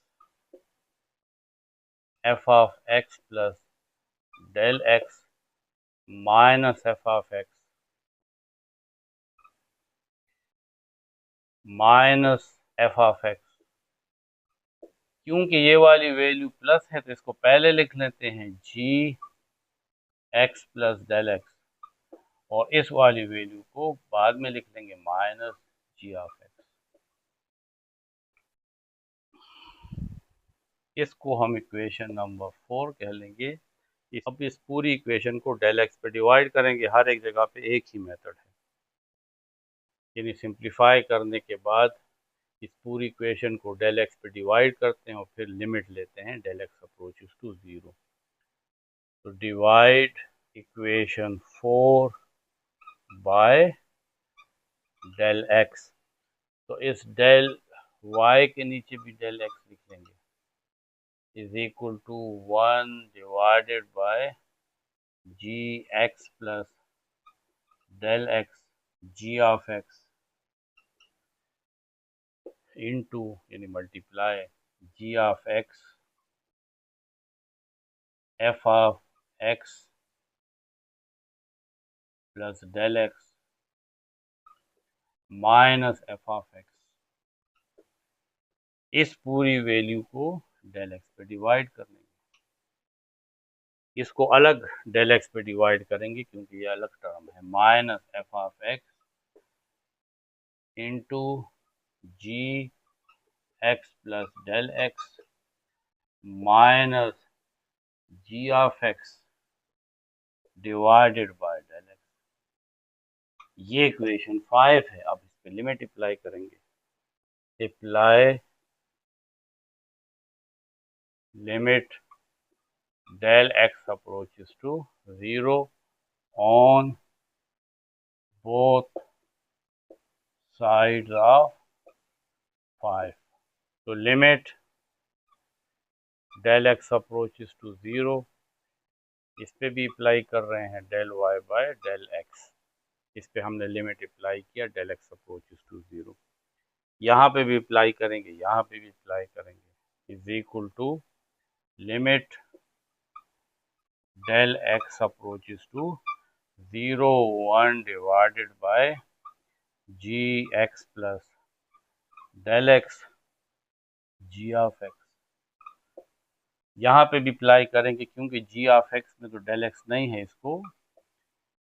f of x plus del x minus f of x minus f of x. क्योंकि ये वाली value plus है तो इसको पहले लिख लेते हैं जी एक्स प्लस डेल एक्स, और इस वाली वैल्यू को बाद में लिख लेंगे माइनस जी ऑफ एक्स। इसको हम इक्वेशन नंबर 4 कह लेंगे। अब इस पूरी इक्वेशन को डेल एक्स पे डिवाइड करेंगे, हर एक जगह पे एक ही मेथड है, यानी सिंप्लीफाई करने के बाद इस पूरी इक्वेशन को डेल एक्स पे डिवाइड करते हैं और फिर लिमिट लेते हैं डेल एक्स अप्रोचेस टू 0। तो divide equation 4 by del x, तो इस डेल वाई के नीचे भी डेल एक्स लिख लेंगे, is equal to 1 divided by g x plus del x g of x into, यानी multiply g of x f of x plus del x minus f of x. इस पूरी value को del x पे divide कर लेंगे, इसको अलग del x पे डिवाइड करेंगे क्योंकि ये अलग टर्म है, minus f of x into g x plus del x minus g of x divided by del x. ये इक्वेशन 5 है। अब इस पे लिमिट अप्लाई करेंगे, apply limit del x approaches to 0 on both sides of 5। तो limit del x approaches to 0, इस पे भी अप्लाई कर रहे हैं del y by del x, इस पे हमने लिमिट अप्लाई किया del x approaches to 0, यहाँ पे भी अप्लाई करेंगे, यहाँ पे भी अप्लाई करेंगे, is equal to limit del x approaches to 0 1 divided by g x plus del x g of x. यहाँ पे भी अप्लाई करेंगे क्योंकि जी ऑफ एक्स में तो डेल एक्स नहीं है, इसको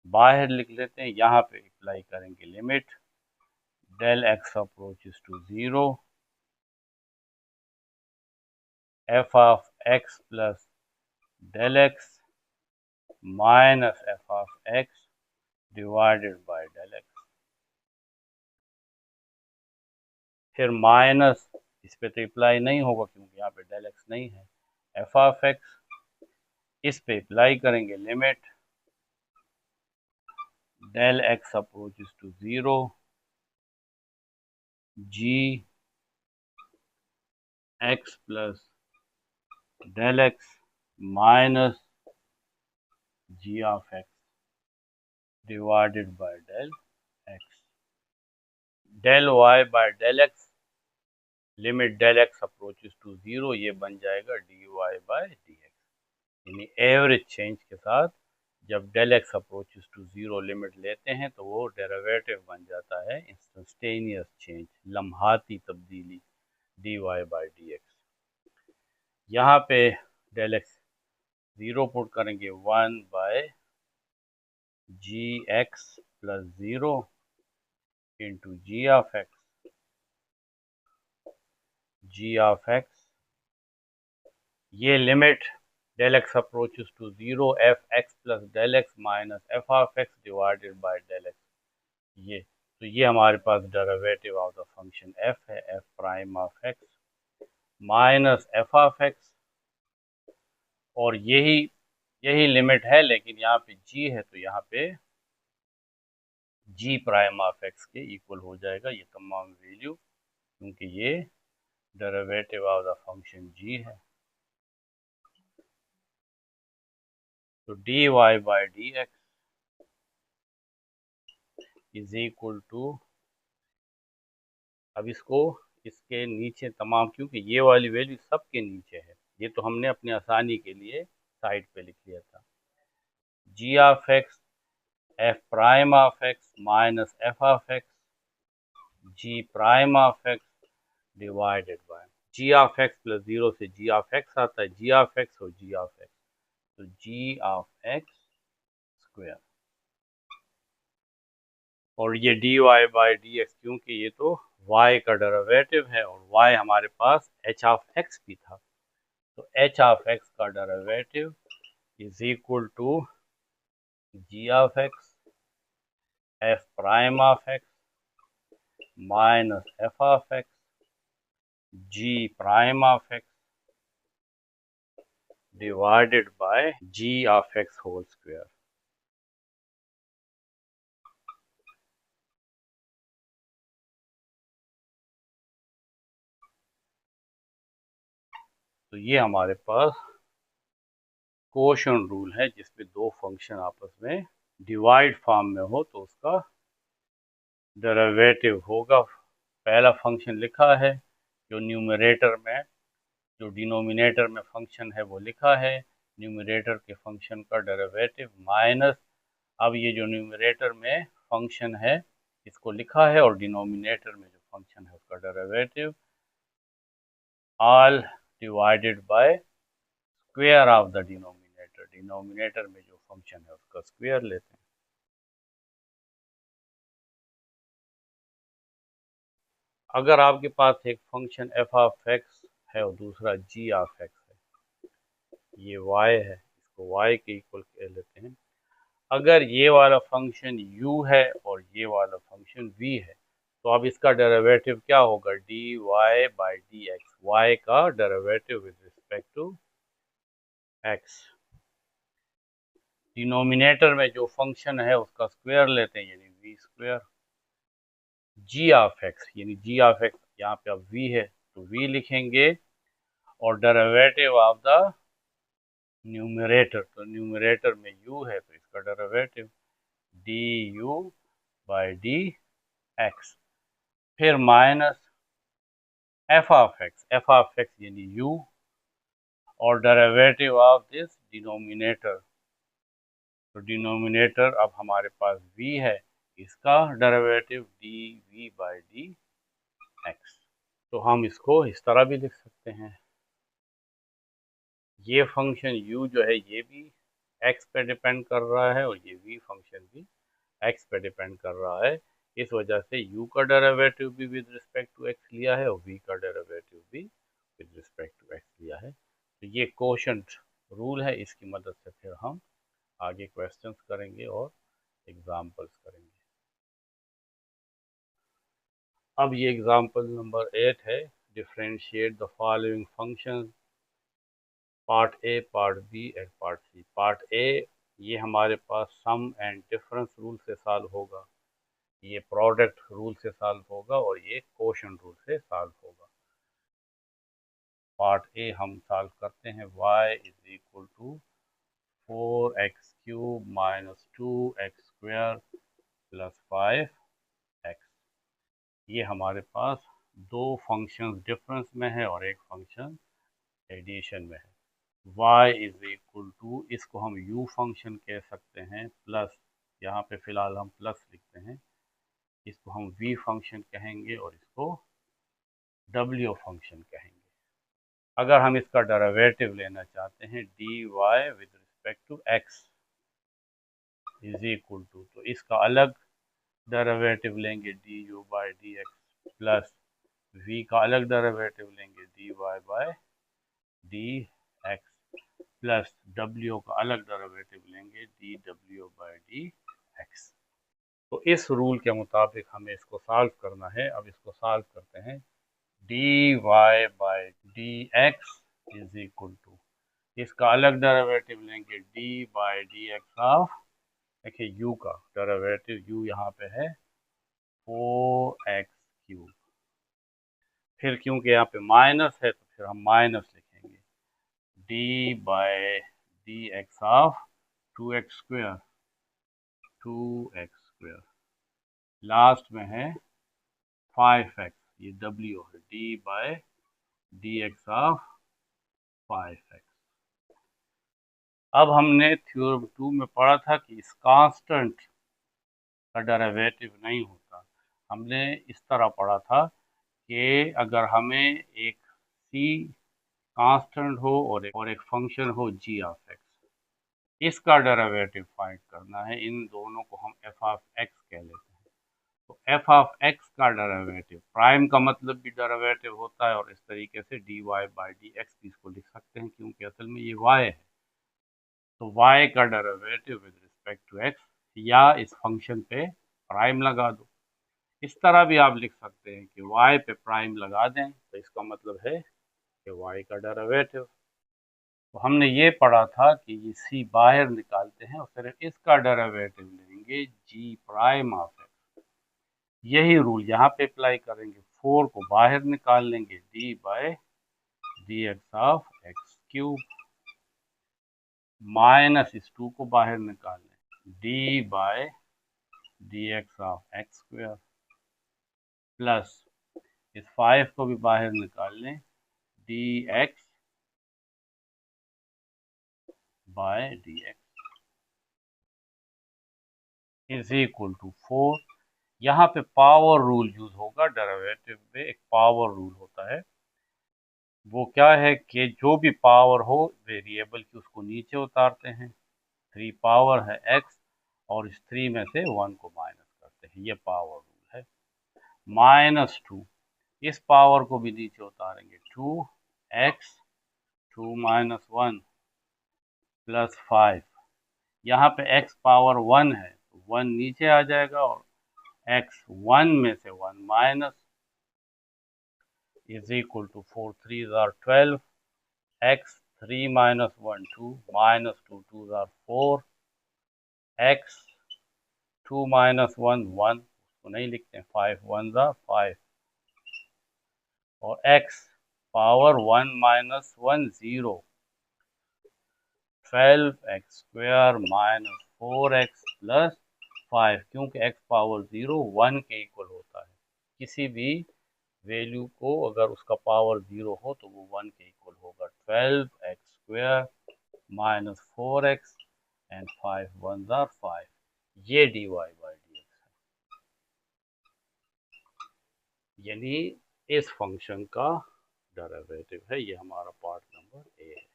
बाहर लिख लेते हैं, यहाँ पे अप्लाई करेंगे limit del x approaches to 0 f of x plus del x minus f of x divided by del x. फिर माइनस, इस पे तो अप्लाई नहीं होगा क्योंकि यहाँ पे डेल एक्स नहीं है, एफ ऑफ एक्स, इस पे अप्लाई करेंगे limit del x approaches to 0 g x plus del x minus g of x divided by del x, del y by del x, limit del x approaches to 0, ये बन जाएगा d y by d x, यानी average change के साथ जब del x approaches to 0 limit लेते हैं तो वो डेरिवेटिव बन जाता है इंस्टेंटेनियस चेंज, लम्हाती तब्दीली, d y by d x. यहाँ पे डेल एक्स 0 पुट करेंगे 1 by g x plus 0 into g of x, g of x, ये limit del x approaches to 0 f x plus del x minus f of x divided by del x, ये तो ये हमारे पास derivative of the function f है, f prime of x minus f of x, और यही यही limit है, लेकिन यहाँ पे जी है तो यहाँ पे जी प्राइम ऑफ एक्स के इक्वल हो जाएगा ये तमाम वैल्यू, क्योंकि ये derivative of the function g है। तो d y by d x is equal to, अब इसको इसके नीचे तमाम, क्योंकि ये वाली वैल्यू सबके नीचे है, ये तो हमने अपनी आसानी के लिए साइड पे लिख लिया था, g of x f prime of x minus f of x g prime of x divided by g of x plus 0 से जी ऑफ एक्स आता है, जी ऑफ एक्स और जी ऑफ एक्स, तो जी ऑफ एक्स स्क्वायर, और ये d y by d x, क्योंकि ये तो y का डेरिवेटिव है और y हमारे पास h ऑफ x भी था, तो h ऑफ x का derivative is equal to g of x f prime of x minus f of x g prime of x divided by g of x whole square. तो ये हमारे पास quotient rule है, जिसमें दो function आपस में divide form में हो तो उसका डेरिवेटिव होगा। पहला फंक्शन लिखा है जो न्यूमरेटर में, जो डिनोमिनेटर में फंक्शन है वो लिखा है, न्यूमरेटर के फंक्शन का डेरिवेटिव माइनस, अब ये जो न्यूमरेटर में फंक्शन है इसको लिखा है और डिनोमिनेटर में जो फंक्शन है उसका derivative, all divided by square of the denominator, denominator में जो फंक्शन है उसका स्क्वायर लेते हैं। अगर आपके पास एक फंक्शन एफ ऑफ एक्स है और दूसरा जी ऑफ एक्स है, ये y है, इसको y के इक्वल कह लेते हैं, अगर ये वाला फंक्शन u है और ये वाला फंक्शन v है, तो अब इसका डेरिवेटिव क्या होगा, d y by d x, y का derivative with respect to x, denominator में जो फंक्शन है उसका स्क्वायर लेते हैं यानी v square, g of x, यानी जी ऑफ एक्स यहाँ पे अब v है तो v लिखेंगे, और डेरिवेटिव ऑफ द न्यूमरेटर, तो न्यूमरेटर में u है तो इसका derivative d u by d x, फिर माइनस एफ ऑफ एक्स यानी u, और डेरिवेटिव ऑफ दिस डिनोमिनेटर, तो डिनोमिनेटर अब हमारे पास v है, इसका derivative d v by d x, तो हम इसको इस तरह भी लिख सकते हैं, ये फंक्शन u जो है ये भी x पे डिपेंड कर रहा है और ये v फंक्शन भी x पे डिपेंड कर रहा है, इस वजह से u का डेरिवेटिव भी विद रिस्पेक्ट टू x लिया है और v का डेरिवेटिव भी विद रिस्पेक्ट टू x लिया है। तो ये कोशेंट रूल है, इसकी मदद से फिर हम आगे क्वेश्चंस करेंगे और एग्जाम्पल्स करेंगे। अब ये एग्जांपल नंबर 8 है। Differentiate the following function, part A, part B and part C. Part A ये हमारे पास सम एंड डिफरेंस रूल से सॉल्व होगा, ये प्रोडक्ट रूल से सॉल्व होगा और ये क्वोशंट रूल से सॉल्व होगा। पार्ट ए हम सॉल्व करते हैं। y is equal to 4x³ minus 2x² plus 5x। ये हमारे पास दो फंक्शन डिफरेंस में है और एक फंक्शन एडिशन में है। y इज इक्वल टू, इसको हम u फंक्शन कह सकते हैं, प्लस यहाँ पे फिलहाल हम प्लस लिखते हैं, इसको हम v फंक्शन कहेंगे और इसको w फंक्शन कहेंगे। अगर हम इसका डेरिवेटिव लेना चाहते हैं dy with respect to x is equal to, तो इसका अलग डेरिवेटिव लेंगे du by dx plus v का अलग डेरिवेटिव लेंगे dy by dx plus w का अलग डेरिवेटिव लेंगे dw बाई dx। तो इस रूल के मुताबिक हमें इसको सॉल्व करना है। अब इसको सॉल्व करते हैं। dy by dx is equal to, इसका अलग डेरिवेटिव लेंगे d बाई dx ऑफ, देखिए u का डेरिवेटिव, u यहाँ पे है 4x³। फिर क्योंकि यहाँ पे माइनस है तो फिर हम माइनस लिखेंगे d by dx of 2x², 2x²। Last में है 5x, ये w है, d by dx of 5x। अब हमने थ्योरम 2 में पढ़ा था कि इस कांस्टेंट का डेरिवेटिव नहीं होता। हमने इस तरह पढ़ा था कि अगर हमें एक c कांस्टेंट हो और एक फंक्शन हो g ऑफ x, इसका डेरिवेटिव फाइंड करना है। इन दोनों को हम f ऑफ x कह लेते हैं। तो f ऑफ x का डेरिवेटिव, प्राइम का मतलब भी डेरिवेटिव होता है, और इस तरीके से dy बाई dx भी इसको लिख सकते हैं क्योंकि असल में ये y है। तो y का derivative with respect to x, या इस फंक्शन पे प्राइम लगा दो। इस तरह भी आप लिख सकते हैं कि y पे प्राइम लगा दें तो इसका मतलब है कि y का डेरिवेटिव। तो हमने ये पढ़ा था कि ये c बाहर निकालते हैं और सिर्फ इसका डेरिवेटिव लेंगे g प्राइम ऑफ x। यही रूल यहाँ पे अप्लाई करेंगे। 4 को बाहर निकाल लेंगे d by dx of x³ minus इस 2 को बाहर निकाल लें d by dx of x² plus इस 5 को भी बाहर निकाल लें dx by dx is equal to 4। यहाँ पे पावर रूल यूज होगा। डेरिवेटिव में एक पावर रूल होता है, वो क्या है कि जो भी पावर हो वेरिएबल की उसको नीचे उतारते हैं। 3 पावर है x और इस 3 में से 1 को माइनस करते हैं, ये पावर रूल है। -2, इस पावर को भी नीचे उतारेंगे 2x, 2 माइनस 1 प्लस 5। यहाँ पे x पावर 1 है तो 1 नीचे आ जाएगा और x 1 में से 1 minus is equal to 4 3 are 12, x 3 minus 1 2 minus 2 2 are 4, x 2 minus 1 1, उसको नहीं लिखते हैं, 5 1 आर 5, और x power 1 minus 1 0, 12x² minus 4x plus 5, क्योंकि x पावर 0 1 के इक्वल होता है। किसी भी वैल्यू को अगर उसका पावर 0 हो तो वो 1 के इक्वल होगा। 12x² minus 4x and 5 1 are 5, ये dy बाई dx है, यानी इस फंक्शन का डेरिवेटिव है। ये हमारा पार्ट नंबर ए है।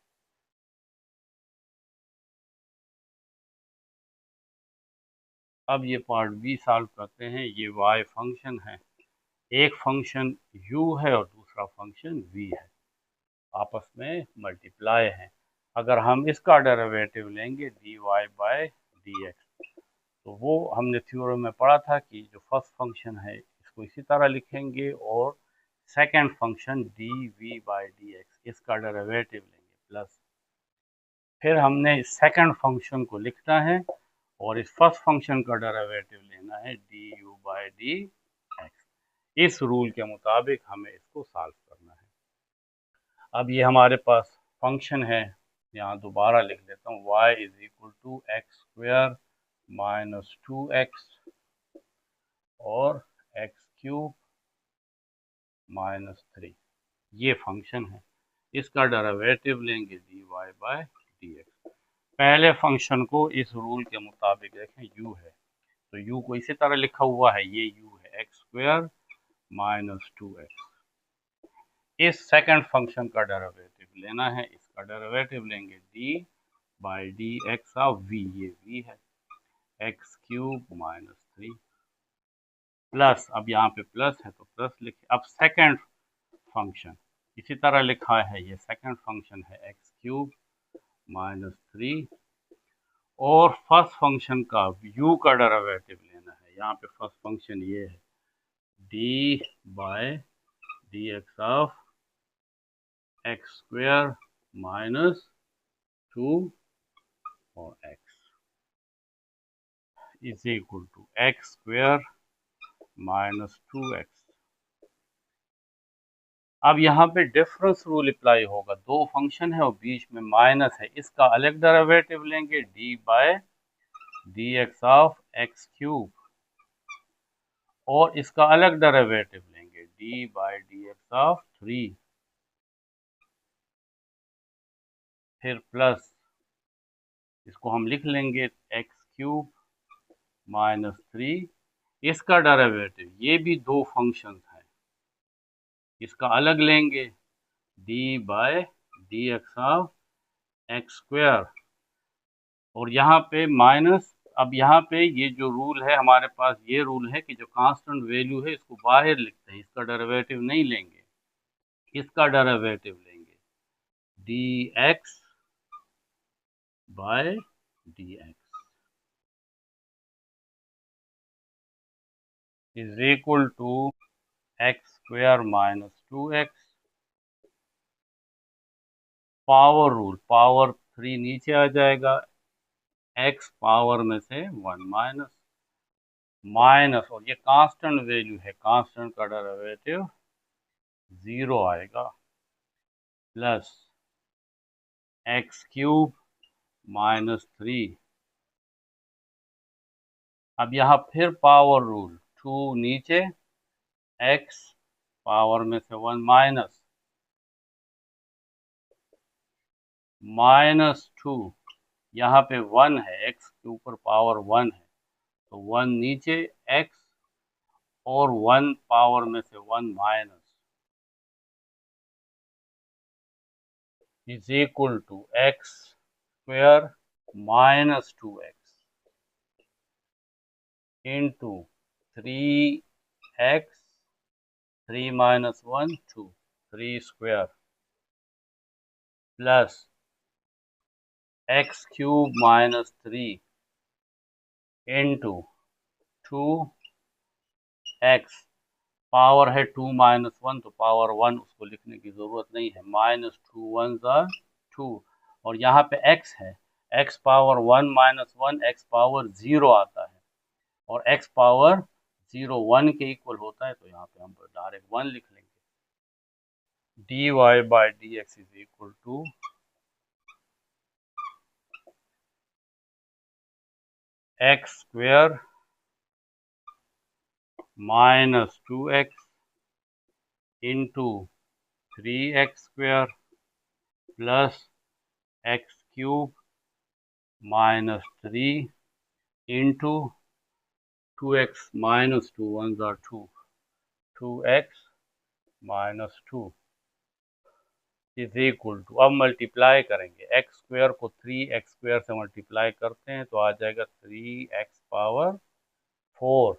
अब ये पार्ट बी सॉल्व करते हैं। ये y फंक्शन है, एक फंक्शन u है और दूसरा फंक्शन v है, आपस में मल्टीप्लाई है। अगर हम इसका डेरिवेटिव लेंगे dy बाई dx, तो वो हमने थ्योरम में पढ़ा था कि जो फर्स्ट फंक्शन है इसको इसी तरह लिखेंगे और सेकंड फंक्शन dv/dx इसका डेरिवेटिव लेंगे प्लस, फिर हमने सेकंड फंक्शन को लिखना है और इस फर्स्ट फंक्शन का डेरिवेटिव लेना है du/dx। इस रूल के मुताबिक हमें इसको सॉल्व करना है। अब ये हमारे पास फंक्शन है, यहाँ दोबारा लिख देता हूँ, y = x² - 2x और x³ - 3 ये फंक्शन है। इसका डेरिवेटिव लेंगे dy/dx। पहले फंक्शन को इस रूल के मुताबिक देखें, u है तो u को इसी तरह लिखा हुआ है, ये u है x² - 2x। इस सेकंड फंक्शन का डेरिवेटिव लेना है, इसका डेरिवेटिव लेंगे d/dx ऑफ v, ये v है, x³ - 3 प्लस, अब यहाँ पे प्लस है तो प्लस लिखे। अब सेकंड फंक्शन इसी तरह लिखा है, ये सेकंड फंक्शन है x³ - 3 और फर्स्ट फंक्शन का u का डेरिवेटिव लेना है। यहाँ पे फर्स्ट फंक्शन ये है d/dx ऑफ x² - 2 और x is equal to x² - 2x। अब यहाँ पे डिफरेंस रूल अप्लाई होगा, दो फंक्शन है और बीच में माइनस है, इसका अलग डेरिवेटिव लेंगे d/dx ऑफ x³ और इसका अलग डेरिवेटिव लेंगे d/dx ऑफ 3, फिर प्लस, इसको हम लिख लेंगे x³ - 3, इसका डेरिवेटिव, ये भी दो फंक्शंस हैं, इसका अलग लेंगे d/dx ऑफ x² और यहाँ पे माइनस। अब यहाँ पे ये जो रूल है हमारे पास, ये रूल है कि जो कांस्टेंट वैल्यू है इसको बाहर लिखते हैं, इसका डेरिवेटिव नहीं लेंगे, इसका डेरिवेटिव लेंगे dx/dx is equal to x² - 2x, power rule, power 3 नीचे आ जाएगा, x पावर में से 1 माइनस और ये कांस्टेंट वैल्यू है, कांस्टेंट का डेरिवेटिव 0 आएगा, प्लस x³ - 3। अब यहाँ फिर पावर रूल, 2 नीचे, x पावर में से 1 -2, यहाँ पे 1 है, x के ऊपर पावर 1 है तो 1 नीचे, x और 1 पावर में से 1 minus is equal to x² - 2x into 3x, 3 - 1 2, 3² plus x³ - 3 into 2x, power है 2 - 1 तो पावर 1 उसको लिखने की ज़रूरत नहीं है, -2 1s are 2 और यहाँ पे x है, x पावर 1 - 1 x पावर 0 आता है और x पावर 0 1 के इक्वल होता है, तो यहाँ पे हम डायरेक्ट 1 लिख लेंगे। dy/dx is equal to x² - 2x into 3x² plus x³ - 3 into 2x - 2 1s are 2, 2x - 2 is equal to, अब मल्टीप्लाई करेंगे, x² को 3x² से मल्टीप्लाई करते हैं तो आ जाएगा 3x पावर 4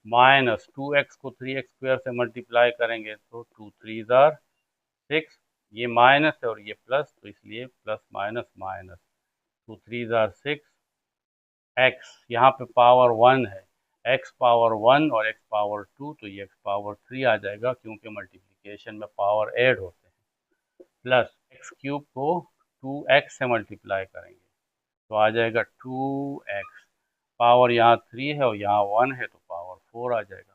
माइनस 2x को 3x² से मल्टीप्लाई करेंगे तो 2 3s are 6, ये माइनस है और ये प्लस तो इसलिए plus minus minus, 2 3s are 6, x यहाँ पे पावर 1 है, एक्स पावर 1 और एक्स पावर 2, तो ये एक्स पावर 3 आ जाएगा क्योंकि मल्टीप्लिकेशन में पावर ऐड होते हैं। प्लस एक्स क्यूब को 2x से मल्टीप्लाई करेंगे तो आ जाएगा 2x। पावर यहाँ 3 है और यहाँ 1 है तो पावर 4 आ जाएगा।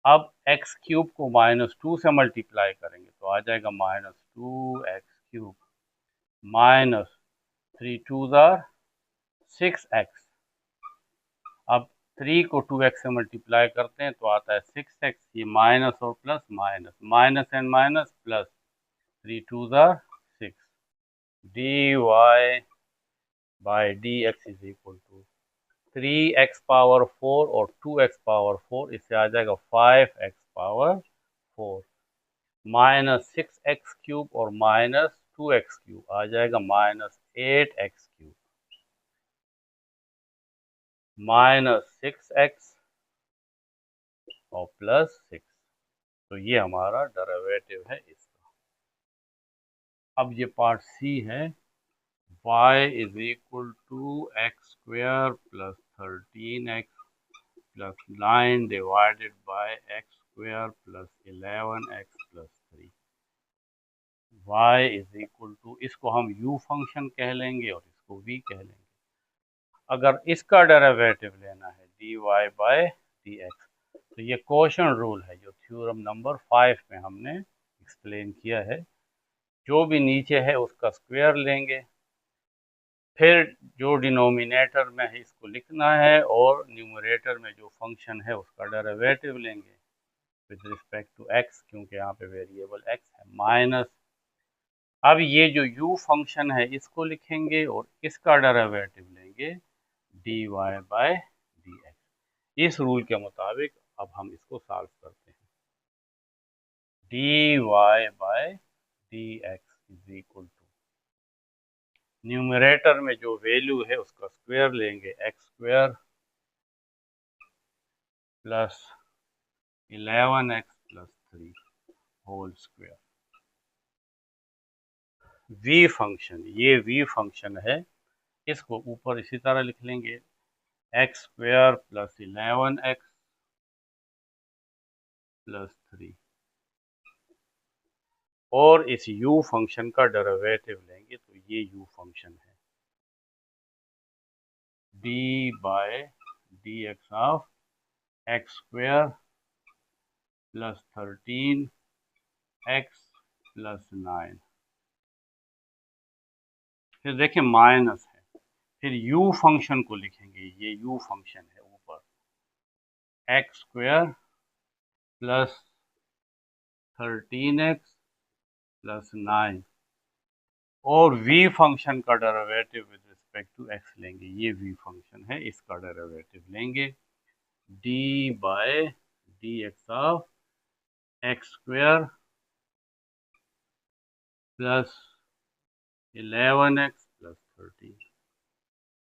अब एक्स क्यूब को -2 से मल्टीप्लाई करेंगे तो आ जाएगा -2x³ माइनस 3 2 ज़ार 6x। अब 3 को 2x से मल्टीप्लाई करते हैं तो आता है 6x। ये माइनस और plus, minus minus and minus plus, 3 2 ज़ार 6। D y by d x is equal to 3x power 4 और 2x पावर 4, इससे आ जाएगा 5x पावर 4 माइनस 6x³ और -2x³ आ जाएगा -8x³ -6x और +6। तो ये हमारा डेरिवेटिव है इसका। अब ये पार्ट सी है। y is equal to x² plus 13x plus 9 divided by x² plus 11x plus 3। y is equal to, इसको हम u फंक्शन कह लेंगे और इसको v कह लेंगे। अगर इसका डेरिवेटिव लेना है dy बाय dx, तो ये क्वोशंट रूल है जो थ्योरम नंबर 5 में हमने एक्सप्लेन किया है। जो भी नीचे है उसका स्क्वायर लेंगे, फिर जो डिनोमिनेटर में है इसको लिखना है और न्यूमरेटर में जो फंक्शन है उसका डेरिवेटिव लेंगे विद रिस्पेक्ट टू x, क्योंकि यहाँ पे वेरिएबल x है, माइनस। अब ये जो u फंक्शन है इसको लिखेंगे और इसका डेरिवेटिव लेंगे dy बाय dx। इस रूल के मुताबिक अब हम इसको सॉल्व करते हैं। dy by dx is equal to, numerator में जो वैल्यू है उसका स्क्वायर लेंगे, x² plus 11x plus 3 whole square. v function, ये v फंक्शन है, इसको ऊपर इसी तरह लिख लेंगे, x² प्लस 11x प्लस 3 और इस u फंक्शन का डेरिवेटिव लेंगे तो ये u फंक्शन है d by dx of x² plus 13x plus 9। फिर देखिए माइनस है, फिर u फंक्शन को लिखेंगे, ये u फंक्शन है ऊपर, x² प्लस 13x प्लस 9 और v फंक्शन का derivative with respect to x लेंगे, ये v फंक्शन है, इसका डेरिवेटिव लेंगे d by dx of x² plus 11x plus 13।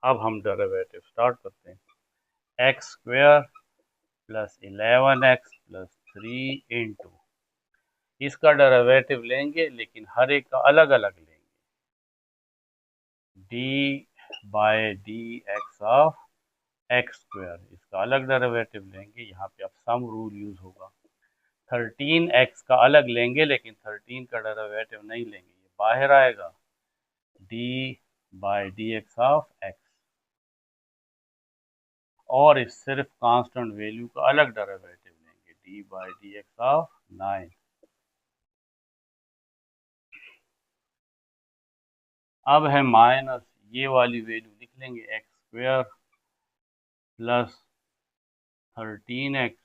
अब हम डेरिवेटिव स्टार्ट करते हैं, x² plus 11x plus 3 into, इसका डेरिवेटिव लेंगे लेकिन हर एक का अलग अलग लेंगे, d by dx of x², इसका अलग डेरिवेटिव लेंगे, यहाँ पे अब सम रूल यूज होगा। 13x का अलग लेंगे लेकिन 13 का डेरिवेटिव नहीं लेंगे, ये बाहर आएगा, d by dx of x, और इस सिर्फ कांस्टेंट वैल्यू का अलग डेरिवेटिव लेंगे, d बाय dx ऑफ 9। अब है माइनस, ये वाली वैल्यू लिख लेंगे, x² प्लस 13x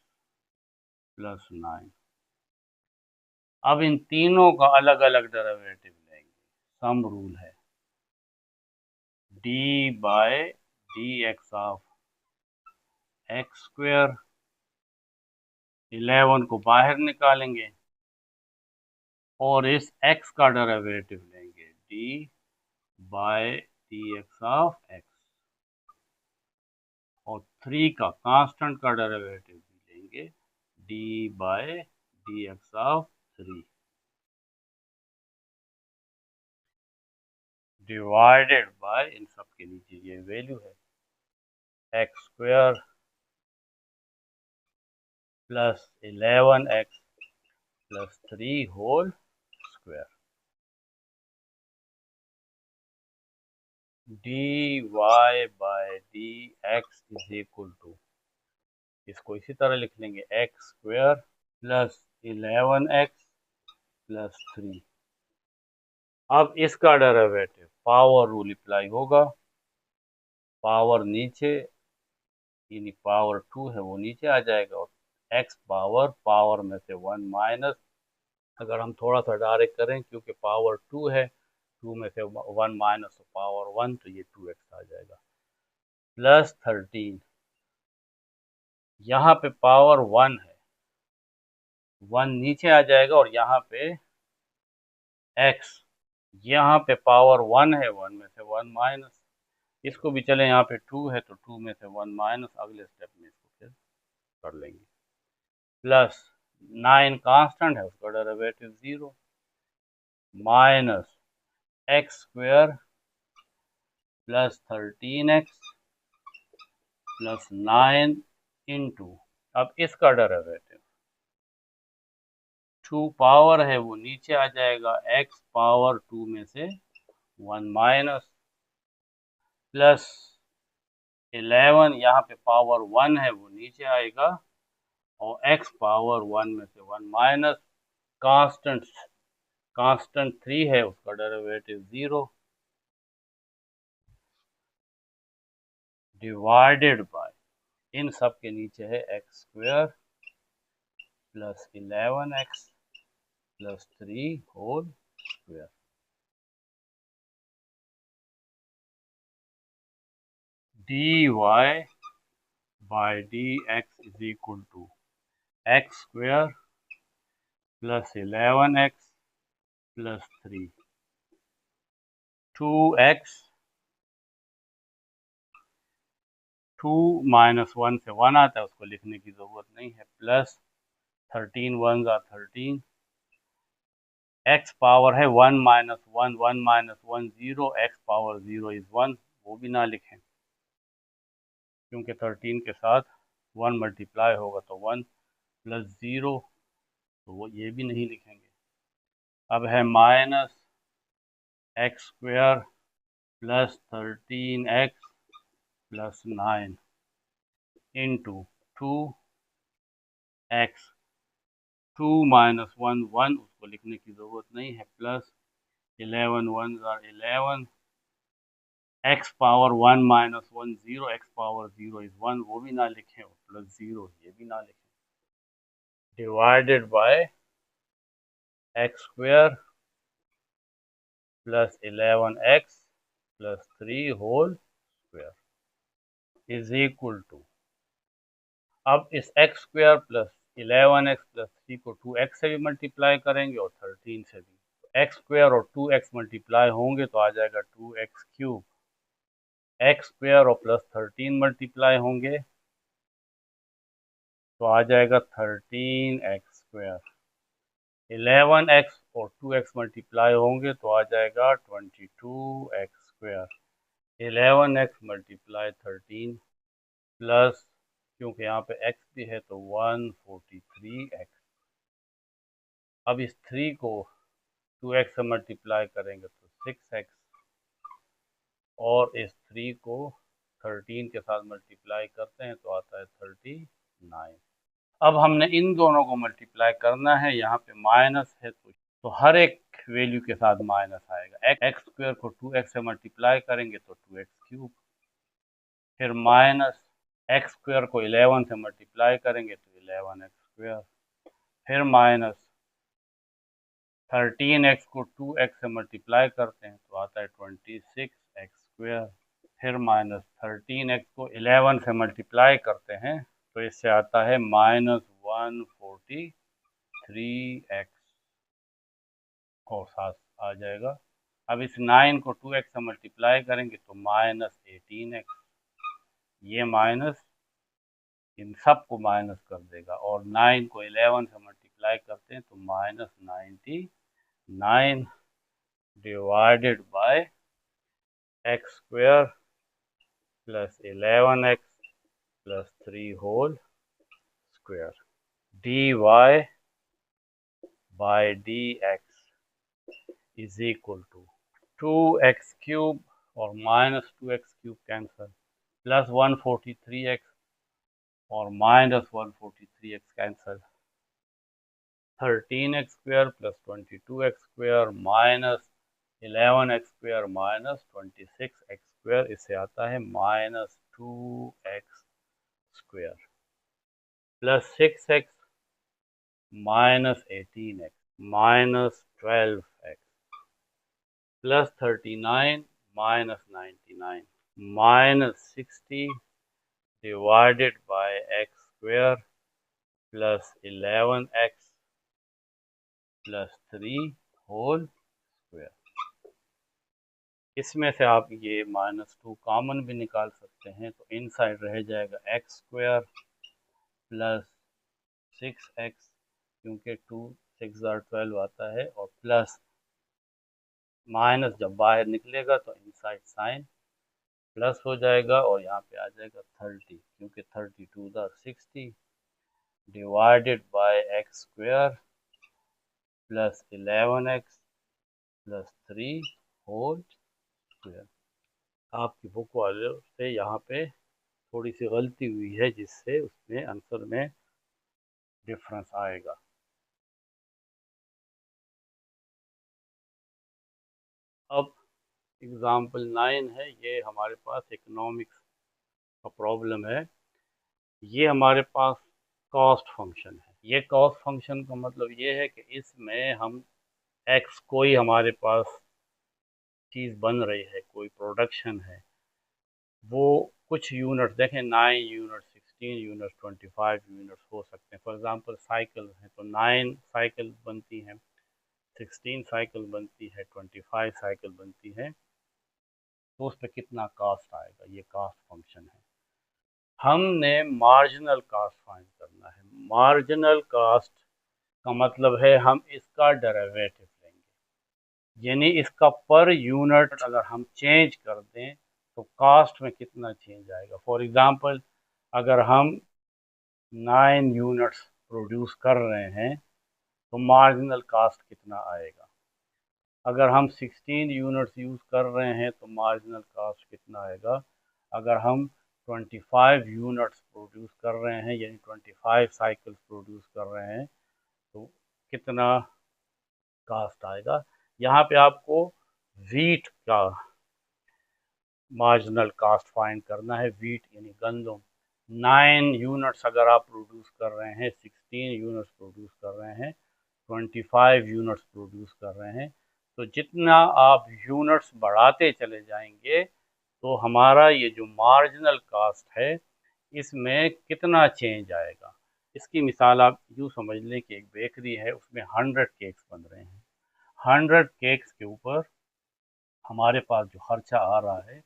प्लस 9। अब इन तीनों का अलग अलग डेरिवेटिव लेंगे, सम रूल है, d by dx of x², 11 को बाहर निकालेंगे और इस x का डेरिवेटिव लेंगे, d by dx of x, और 3 का कांस्टेंट का डेरिवेटिव भी लेंगे, d by dx of 3 divided by, इन सब के नीचे ये वैल्यू है, x square plus 11x plus 3 whole square. dy by d x is equal to, इसको इसी तरह लिख लेंगे, x square plus 11x plus 3। अब इसका डेरिवेटिव पावर रूल अप्लाई होगा, पावर नीचे यानी पावर 2 है वो नीचे आ जाएगा और x पावर में से 1 माइनस, अगर हम थोड़ा सा डायरेक्ट करें क्योंकि पावर 2 है, 2 में से 1 माइनस तो पावर 1, तो ये 2x आ जाएगा प्लस 13। यहाँ पे पावर 1 है, 1 नीचे आ जाएगा और यहाँ पे x, यहाँ पे पावर 1 है, 1 में से 1 माइनस, इसको भी चले, यहाँ पे 2 है तो 2 में से 1 माइनस, अगले स्टेप में इसको फिर कर लेंगे, प्लस 9 कांस्टेंट है उसका derivative 0 minus x square plus 13x plus 9 into, अब इसका डेरिवेटिव 2 पावर है वो नीचे आ जाएगा, x पावर 2 में से 1 माइनस प्लस 11, यहाँ पे पावर 1 है वो नीचे आएगा और x पावर 1 में से 1 माइनस, कांस्टेंट 3 है उसका डेरिवेटिव 0 डिवाइडेड बाय, इन सब के नीचे है x square plus 11x plus 3 whole square. dy by d x is equal to x square plus 11x plus 3, 2x, 2 minus 1 से 1 आता है उसको लिखने की ज़रूरत नहीं है, प्लस 13 1 ज़ा 13, x पावर है 1 minus 1, 1 minus 1 0, x power 0 is 1, वो भी ना लिखें क्योंकि 13 के साथ 1 मल्टीप्लाई होगा तो 1 प्लस 0, तो वो ये भी नहीं लिखेंगे। अब है minus x square plus 13x plus 9 into 2x, 2 minus 1 1, उसको लिखने की ज़रूरत नहीं है, प्लस 11 1 ज़ा 11, x power 1 minus 1 0, x power 0 is 1, वो भी ना लिखें, प्लस 0 ये भी ना लिखें, divided by x square plus 11x plus 3 whole square is equal to, अब इस x square plus 11x plus 3 को 2x से भी मल्टीप्लाई करेंगे और 13 से भी, एक्स स्क्वायर और 2x मल्टीप्लाई होंगे तो आ जाएगा 2x क्यूब, एक्स स्क्वायर और प्लस 13 मल्टीप्लाई होंगे तो आ जाएगा 13x स्क्वायर, 11x और 2x मल्टीप्लाई होंगे तो आ जाएगा 22x square, 11x multiply 13 plus, क्योंकि यहाँ पे x भी है तो 143x, अब इस 3 को 2x से मल्टीप्लाई करेंगे तो 6x और इस 3 को 13 के साथ मल्टीप्लाई करते हैं तो आता है 39। अब हमने इन दोनों को मल्टीप्लाई करना है, यहाँ पे माइनस है तो हर एक वैल्यू के साथ माइनस आएगा, एक्स स्क्वायर को 2x से मल्टीप्लाई करेंगे तो 2x क्यूब, फिर माइनस एक्स स्क्वायर को 11 से मल्टीप्लाई करेंगे तो 11x स्क्वायर, फिर माइनस 13x को 2x से मल्टीप्लाई करते हैं तो आता है 26x स्क्वायर, फिर माइनस 13x को 11 से मल्टीप्लाई करते हैं तो इससे आता है माइनस 143x और साथ आ जाएगा। अब इस 9 को 2x से मल्टीप्लाई करेंगे तो माइनस 18x, ये माइनस इन सब को माइनस कर देगा और 9 को 11 से मल्टीप्लाई करते हैं तो minus 99 divided by x square plus 11x plus 3 whole square, dy by dx is equal to 2x cube और minus 2x cube cancel, plus 143x और minus 143x cancel, 13x square plus 22x square minus 11x square minus 26x square, इससे आता है minus 2x square, plus 6x minus 18x minus 12x plus 39 minus 99 minus 60 divided by x square plus 11x plus 3 whole square. इसमें से आप ये -2 common भी निकाल सकते हैं, तो इनसाइड रह जाएगा x स्क्वायर प्लस 6x, क्योंकि 2 6 12 आता है, और प्लस माइनस जब बाहर निकलेगा तो इनसाइड साइन प्लस हो जाएगा और यहाँ पे आ जाएगा 30, क्योंकि 32 60 divided by x square plus 11x plus 3 whole square. आपकी बुक वाले से यहाँ पे थोड़ी सी गलती हुई है, जिससे उसमें आंसर में डिफरेंस आएगा। अब एग्जाम्पल 9 है, ये हमारे पास इकोनॉमिक्स का प्रॉब्लम है। ये हमारे पास कॉस्ट फंक्शन है। ये कॉस्ट फंक्शन का मतलब ये है कि इसमें हम एक्स, कोई हमारे पास चीज़ बन रही है, कोई प्रोडक्शन है, वो कुछ यूनिट देखें, 9 यूनिट, 16 यूनिट, 25 यूनिट हो सकते हैं। फॉर एग्जांपल साइकिल है तो 9 साइकिल बनती हैं, 16 साइकिल बनती है, 25 साइकिल बनती है, तो उस पर कितना कास्ट आएगा, ये कास्ट फंक्शन है। हमने मार्जिनल कास्ट फाइंड करना है। मार्जिनल कास्ट का मतलब है हम इसका डेरिवेटिव लेंगे, यानी इसका पर यूनिट अगर हम चेंज कर दें तो कास्ट में कितना चेंज आएगा। फॉर एग्जांपल अगर हम 9 यूनिट्स प्रोड्यूस कर रहे हैं तो मार्जिनल कास्ट कितना आएगा। अगर हम 16 यूनिट्स यूज़ कर रहे हैं तो मार्जिनल कास्ट कितना आएगा। अगर हम 25 यूनिट्स प्रोड्यूस कर रहे हैं, यानी 25 साइकिल्स प्रोड्यूस कर रहे हैं, तो कितना कास्ट आएगा। यहाँ पे आपको वीट का मार्जिनल कास्ट फाइंड करना है। वीट यानी गंदम, 9 यूनिट्स अगर आप प्रोड्यूस कर रहे हैं, 16 यूनिट्स प्रोड्यूस कर रहे हैं, 25 यूनिट्स प्रोड्यूस कर रहे हैं, तो जितना आप यूनिट्स बढ़ाते चले जाएंगे तो हमारा ये जो मार्जिनल कास्ट है इसमें कितना चेंज आएगा। इसकी मिसाल आप यूँ समझ लें कि एक बेकरी है, उसमें 100 केक्स बन रहे हैं। 100 केक्स के ऊपर हमारे पास जो खर्चा आ रहा है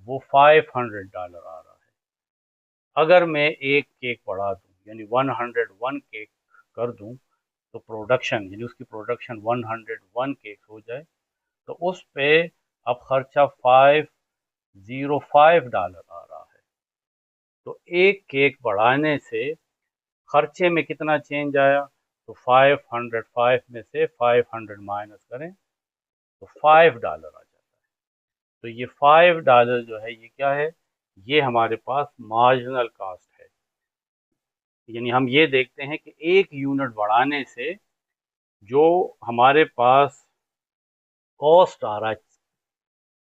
वो $500 आ रहा है। अगर मैं एक केक बढ़ा दूँ, यानी 101 केक कर दूँ, तो प्रोडक्शन यानी उसकी प्रोडक्शन 101 केक हो जाए, तो उस पे अब खर्चा $505 आ रहा है। तो एक केक बढ़ाने से खर्चे में कितना चेंज आया, तो 505 में से 500 माइनस करें तो $5 आ जाता है। तो ये $5 जो है ये क्या है, ये हमारे पास मार्जिनल कास्ट है। यानी हम ये देखते हैं कि एक यूनिट बढ़ाने से जो हमारे पास कॉस्ट आ रहा है,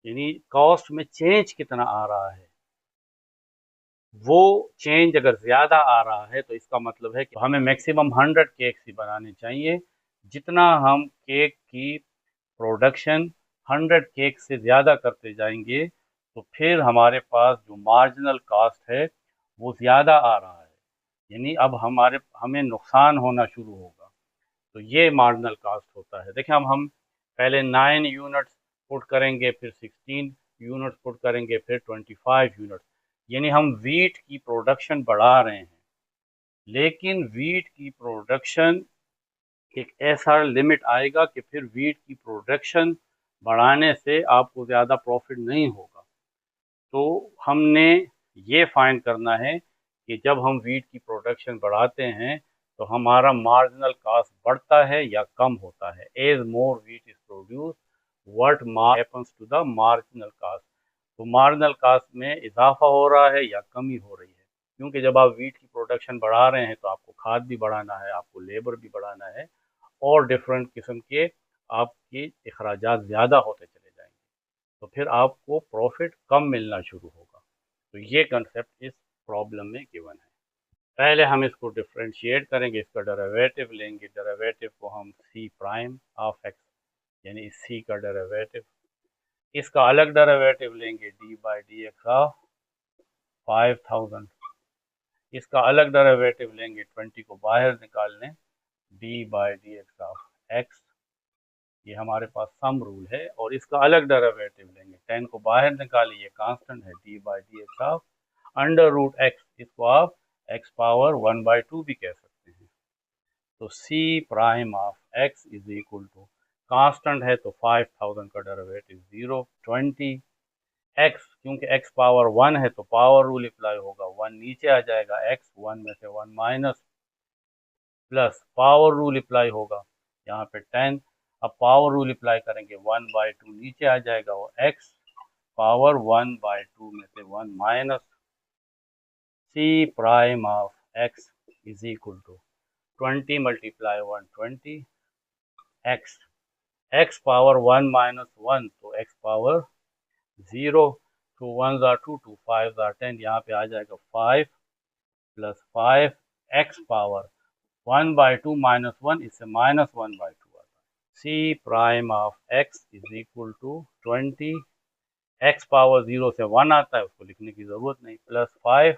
यानी कॉस्ट में चेंज कितना आ रहा है, वो चेंज अगर ज़्यादा आ रहा है तो इसका मतलब है कि हमें मैक्सिमम 100 केक्स ही बनाने चाहिए। जितना हम केक की प्रोडक्शन 100 केक से ज़्यादा करते जाएंगे तो फिर हमारे पास जो मार्जिनल कास्ट है वो ज़्यादा आ रहा है, यानी अब हमें नुकसान होना शुरू होगा। तो ये मार्जिनल कास्ट होता है। देखिए हम पहले 9 यूनिट्स पुट करेंगे, फिर 16 यूनिट्स पुट करेंगे, फिर 25 यूनिट्स, यानी हम वीट की प्रोडक्शन बढ़ा रहे हैं। लेकिन वीट की प्रोडक्शन एक ऐसा लिमिट आएगा कि फिर वीट की प्रोडक्शन बढ़ाने से आपको ज़्यादा प्रॉफिट नहीं होगा। तो हमने ये फाइंड करना है कि जब हम वीट की प्रोडक्शन बढ़ाते हैं तो हमारा मार्जिनल कास्ट बढ़ता है या कम होता है। As more wheat is produce what happens to the marginal cost. तो मार्जिनल कास्ट में इजाफा हो रहा है या कमी हो रही है, क्योंकि जब आप वीट की प्रोडक्शन बढ़ा रहे हैं तो आपको खाद भी बढ़ाना है, आपको लेबर भी बढ़ाना है और डिफरेंट किस्म के आपके अखराजात ज़्यादा होते चले जाएंगे, तो फिर आपको प्रॉफिट कम मिलना शुरू होगा। तो ये कंसेप्ट इस प्रॉब्लम में गिवन है। पहले हम इसको डिफ्रेंशिएट करेंगे, इसका डेरिवेटिव लेंगे। डेरिवेटिव को हम सी प्राइम ऑफ एक्स यानी सी का डेरिवेटिव, इसका अलग डेरिवेटिव लेंगे D by d x of 5000, इसका अलग डेरिवेटिव लेंगे 20 को बाहर निकाल लें D by d x of x, ये हमारे पास सम रूल है। और इसका अलग डेरिवेटिव लेंगे 10 को बाहर निकालिए, ये कांस्टेंट है d by d x of under root x, इसको आप एक्स पावर 1/2 भी कह सकते हैं। तो c prime of x is equal to, constant है तो 5000 का डेरिवेटिव 0, 20 एक्स, क्योंकि एक्स पावर 1 है तो पावर रूल अप्लाई होगा, 1 नीचे आ जाएगा, एक्स 1 में से 1 minus, plus power rule apply होगा यहाँ पे 10। अब पावर रूल अप्लाई करेंगे 1/2 नीचे आ जाएगा, वो एक्स पावर 1/2 में से 1 minus C prime of x is equal to 20 multiply 1 20 x, x power 1 minus 1 तो एक्स पावर 0, 2 1 ज़ा 2, 2 5 ज़ा 10, यहाँ पे आ जाएगा 5 प्लस 5 एक्स पावर 1/2 माइनस 1, इससे माइनस 1/2 आता है। C prime of x is equal to 20, x power 0 से 1 आता है, उसको लिखने की ज़रूरत नहीं, प्लस 5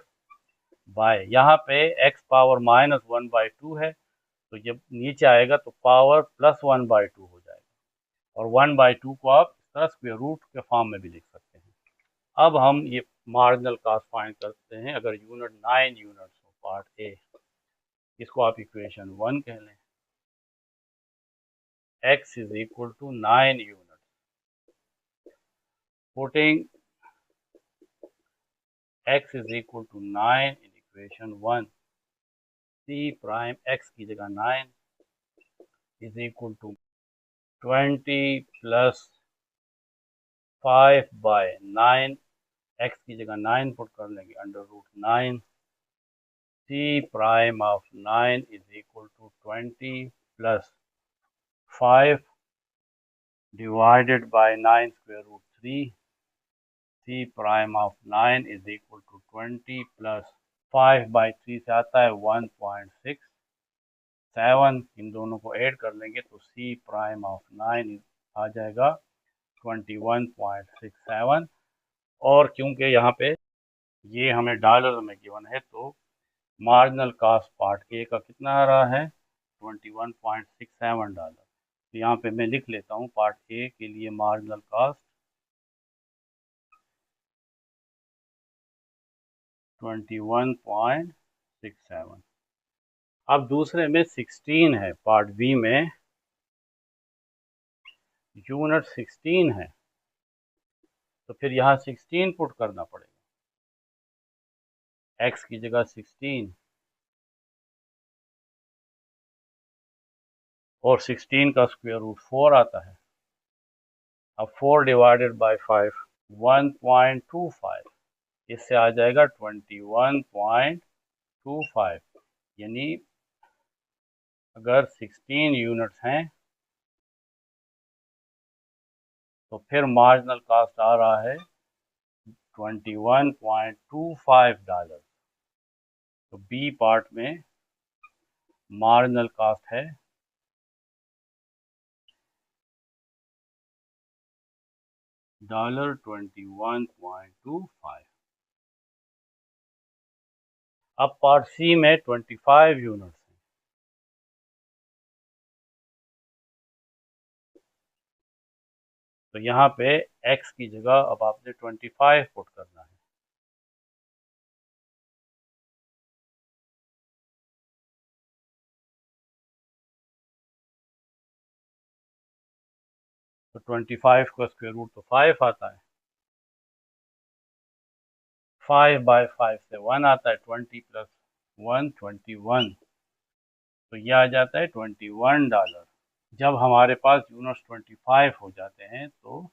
बाय, यहाँ पे एक्स पावर माइनस 1/2 है तो जब नीचे आएगा तो पावर प्लस 1/2 हो जाएगा, और 1/2 को आप इस तरह स्क्वायर रूट के फॉर्म में भी लिख सकते हैं। अब हम ये मार्जिनल कास्ट फाइंड करते हैं। अगर यूनिट 9 यूनिट्स हो पार्ट ए, इसको आप इक्वेशन 1 कह लें, x is equal to 9 units, putting x is equal to 9 in equation 1, c prime x की जगह 9 is equal to 20 plus 5 by 9, x की जगह 9 पुट कर लेंगे, under root 9, c prime of 9 is equal to 20 plus 5 divided by 9 square root 3, c prime of 9 is equal to 20 plus 5/3 से आता है 1.67, इन दोनों को ऐड कर लेंगे तो c प्राइम ऑफ 9 आ जाएगा 21.67। और क्योंकि यहाँ पे ये हमें डॉलर में गिवन है तो मार्जिनल कास्ट पार्ट ए का कितना आ रहा है 21.67 डॉलर। तो यहाँ पे मैं लिख लेता हूँ पार्ट ए के लिए मार्जिनल कास्ट 21.67। अब दूसरे में 16 है, पार्ट बी में यूनिट 16 है, तो फिर यहाँ 16 पुट करना पड़ेगा, x की जगह 16 और 16 का स्क्वायर रूट 4 आता है। अब 4 डिवाइडेड बाय 5 1.25, इससे आ जाएगा 21.25, यानी अगर 16 यूनिट्स हैं तो फिर मार्जिनल कास्ट आ रहा है 21.25 डॉलर। तो बी पार्ट में मार्जिनल कास्ट है $21.25। अब पार्ट सी में 25 यूनिट्स हैं, तो यहाँ पे x की जगह अब आपने 25 पुट करना है। तो 25 का स्क्वायर रूट तो 5 आता है, 5/5 से 1 आता है, 20 प्लस 1 21, तो ये आ जाता है $21। जब हमारे पास यूनिट्स 25 हो जाते हैं, तो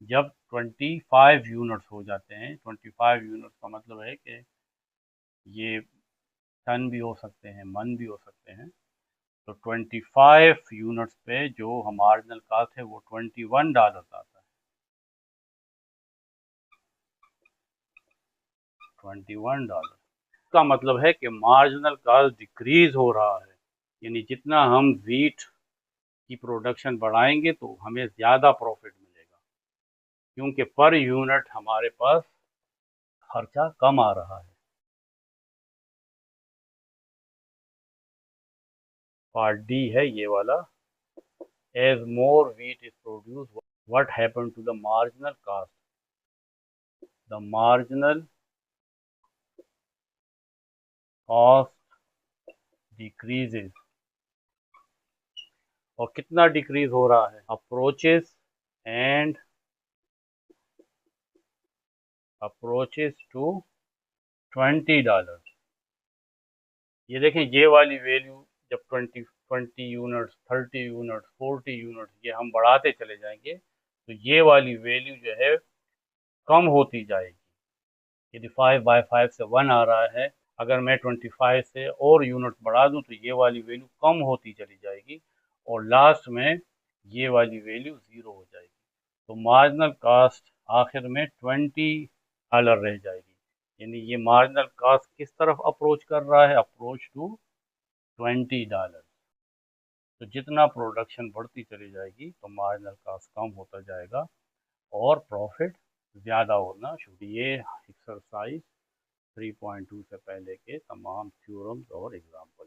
जब 25 यूनिट्स हो जाते हैं, 25 यूनिट्स का मतलब है कि ये टन भी हो सकते हैं, मन भी हो सकते हैं, तो 25 यूनिट्स पे जो मार्जिनल कॉस्ट है वो $21 आता है। $21 का मतलब है कि मार्जिनल कॉस्ट डिक्रीज हो रहा है, यानी जितना हम वीट की प्रोडक्शन बढ़ाएंगे तो हमें ज़्यादा प्रॉफिट मिलेगा, क्योंकि पर यूनिट हमारे पास खर्चा कम आ रहा है। पार्ट डी है ये वाला। As more wheat is produce, what happen to the marginal cost? The marginal cost decreases. और कितना डिक्रीज हो रहा है? Approaches and approaches to $20। ये देखें, ये वाली वैल्यू जब 20 यूनिट्स, 30 यूनिट्स, 40 यूनिट्स ये हम बढ़ाते चले जाएंगे, तो ये वाली वैल्यू जो है कम होती जाएगी। यदि 5/5 से 1 आ रहा है, अगर मैं 25 से और यूनिट्स बढ़ा दूं तो ये वाली वैल्यू कम होती चली जाएगी, और लास्ट में ये वाली वैल्यू ज़ीरो हो जाएगी। तो मार्जिनल कास्ट आखिर में $20 रह जाएगी। यानी ये मार्जिनल कास्ट किस तरफ अप्रोच कर रहा है? Approach to $20। तो जितना प्रोडक्शन बढ़ती चली जाएगी तो मार्जिनल कास्ट कम होता जाएगा और प्रॉफिट ज़्यादा होना शुरू। ये एक्सरसाइज 3.2 से पहले के तमाम थ्योरम्स और एग्जाम्पल।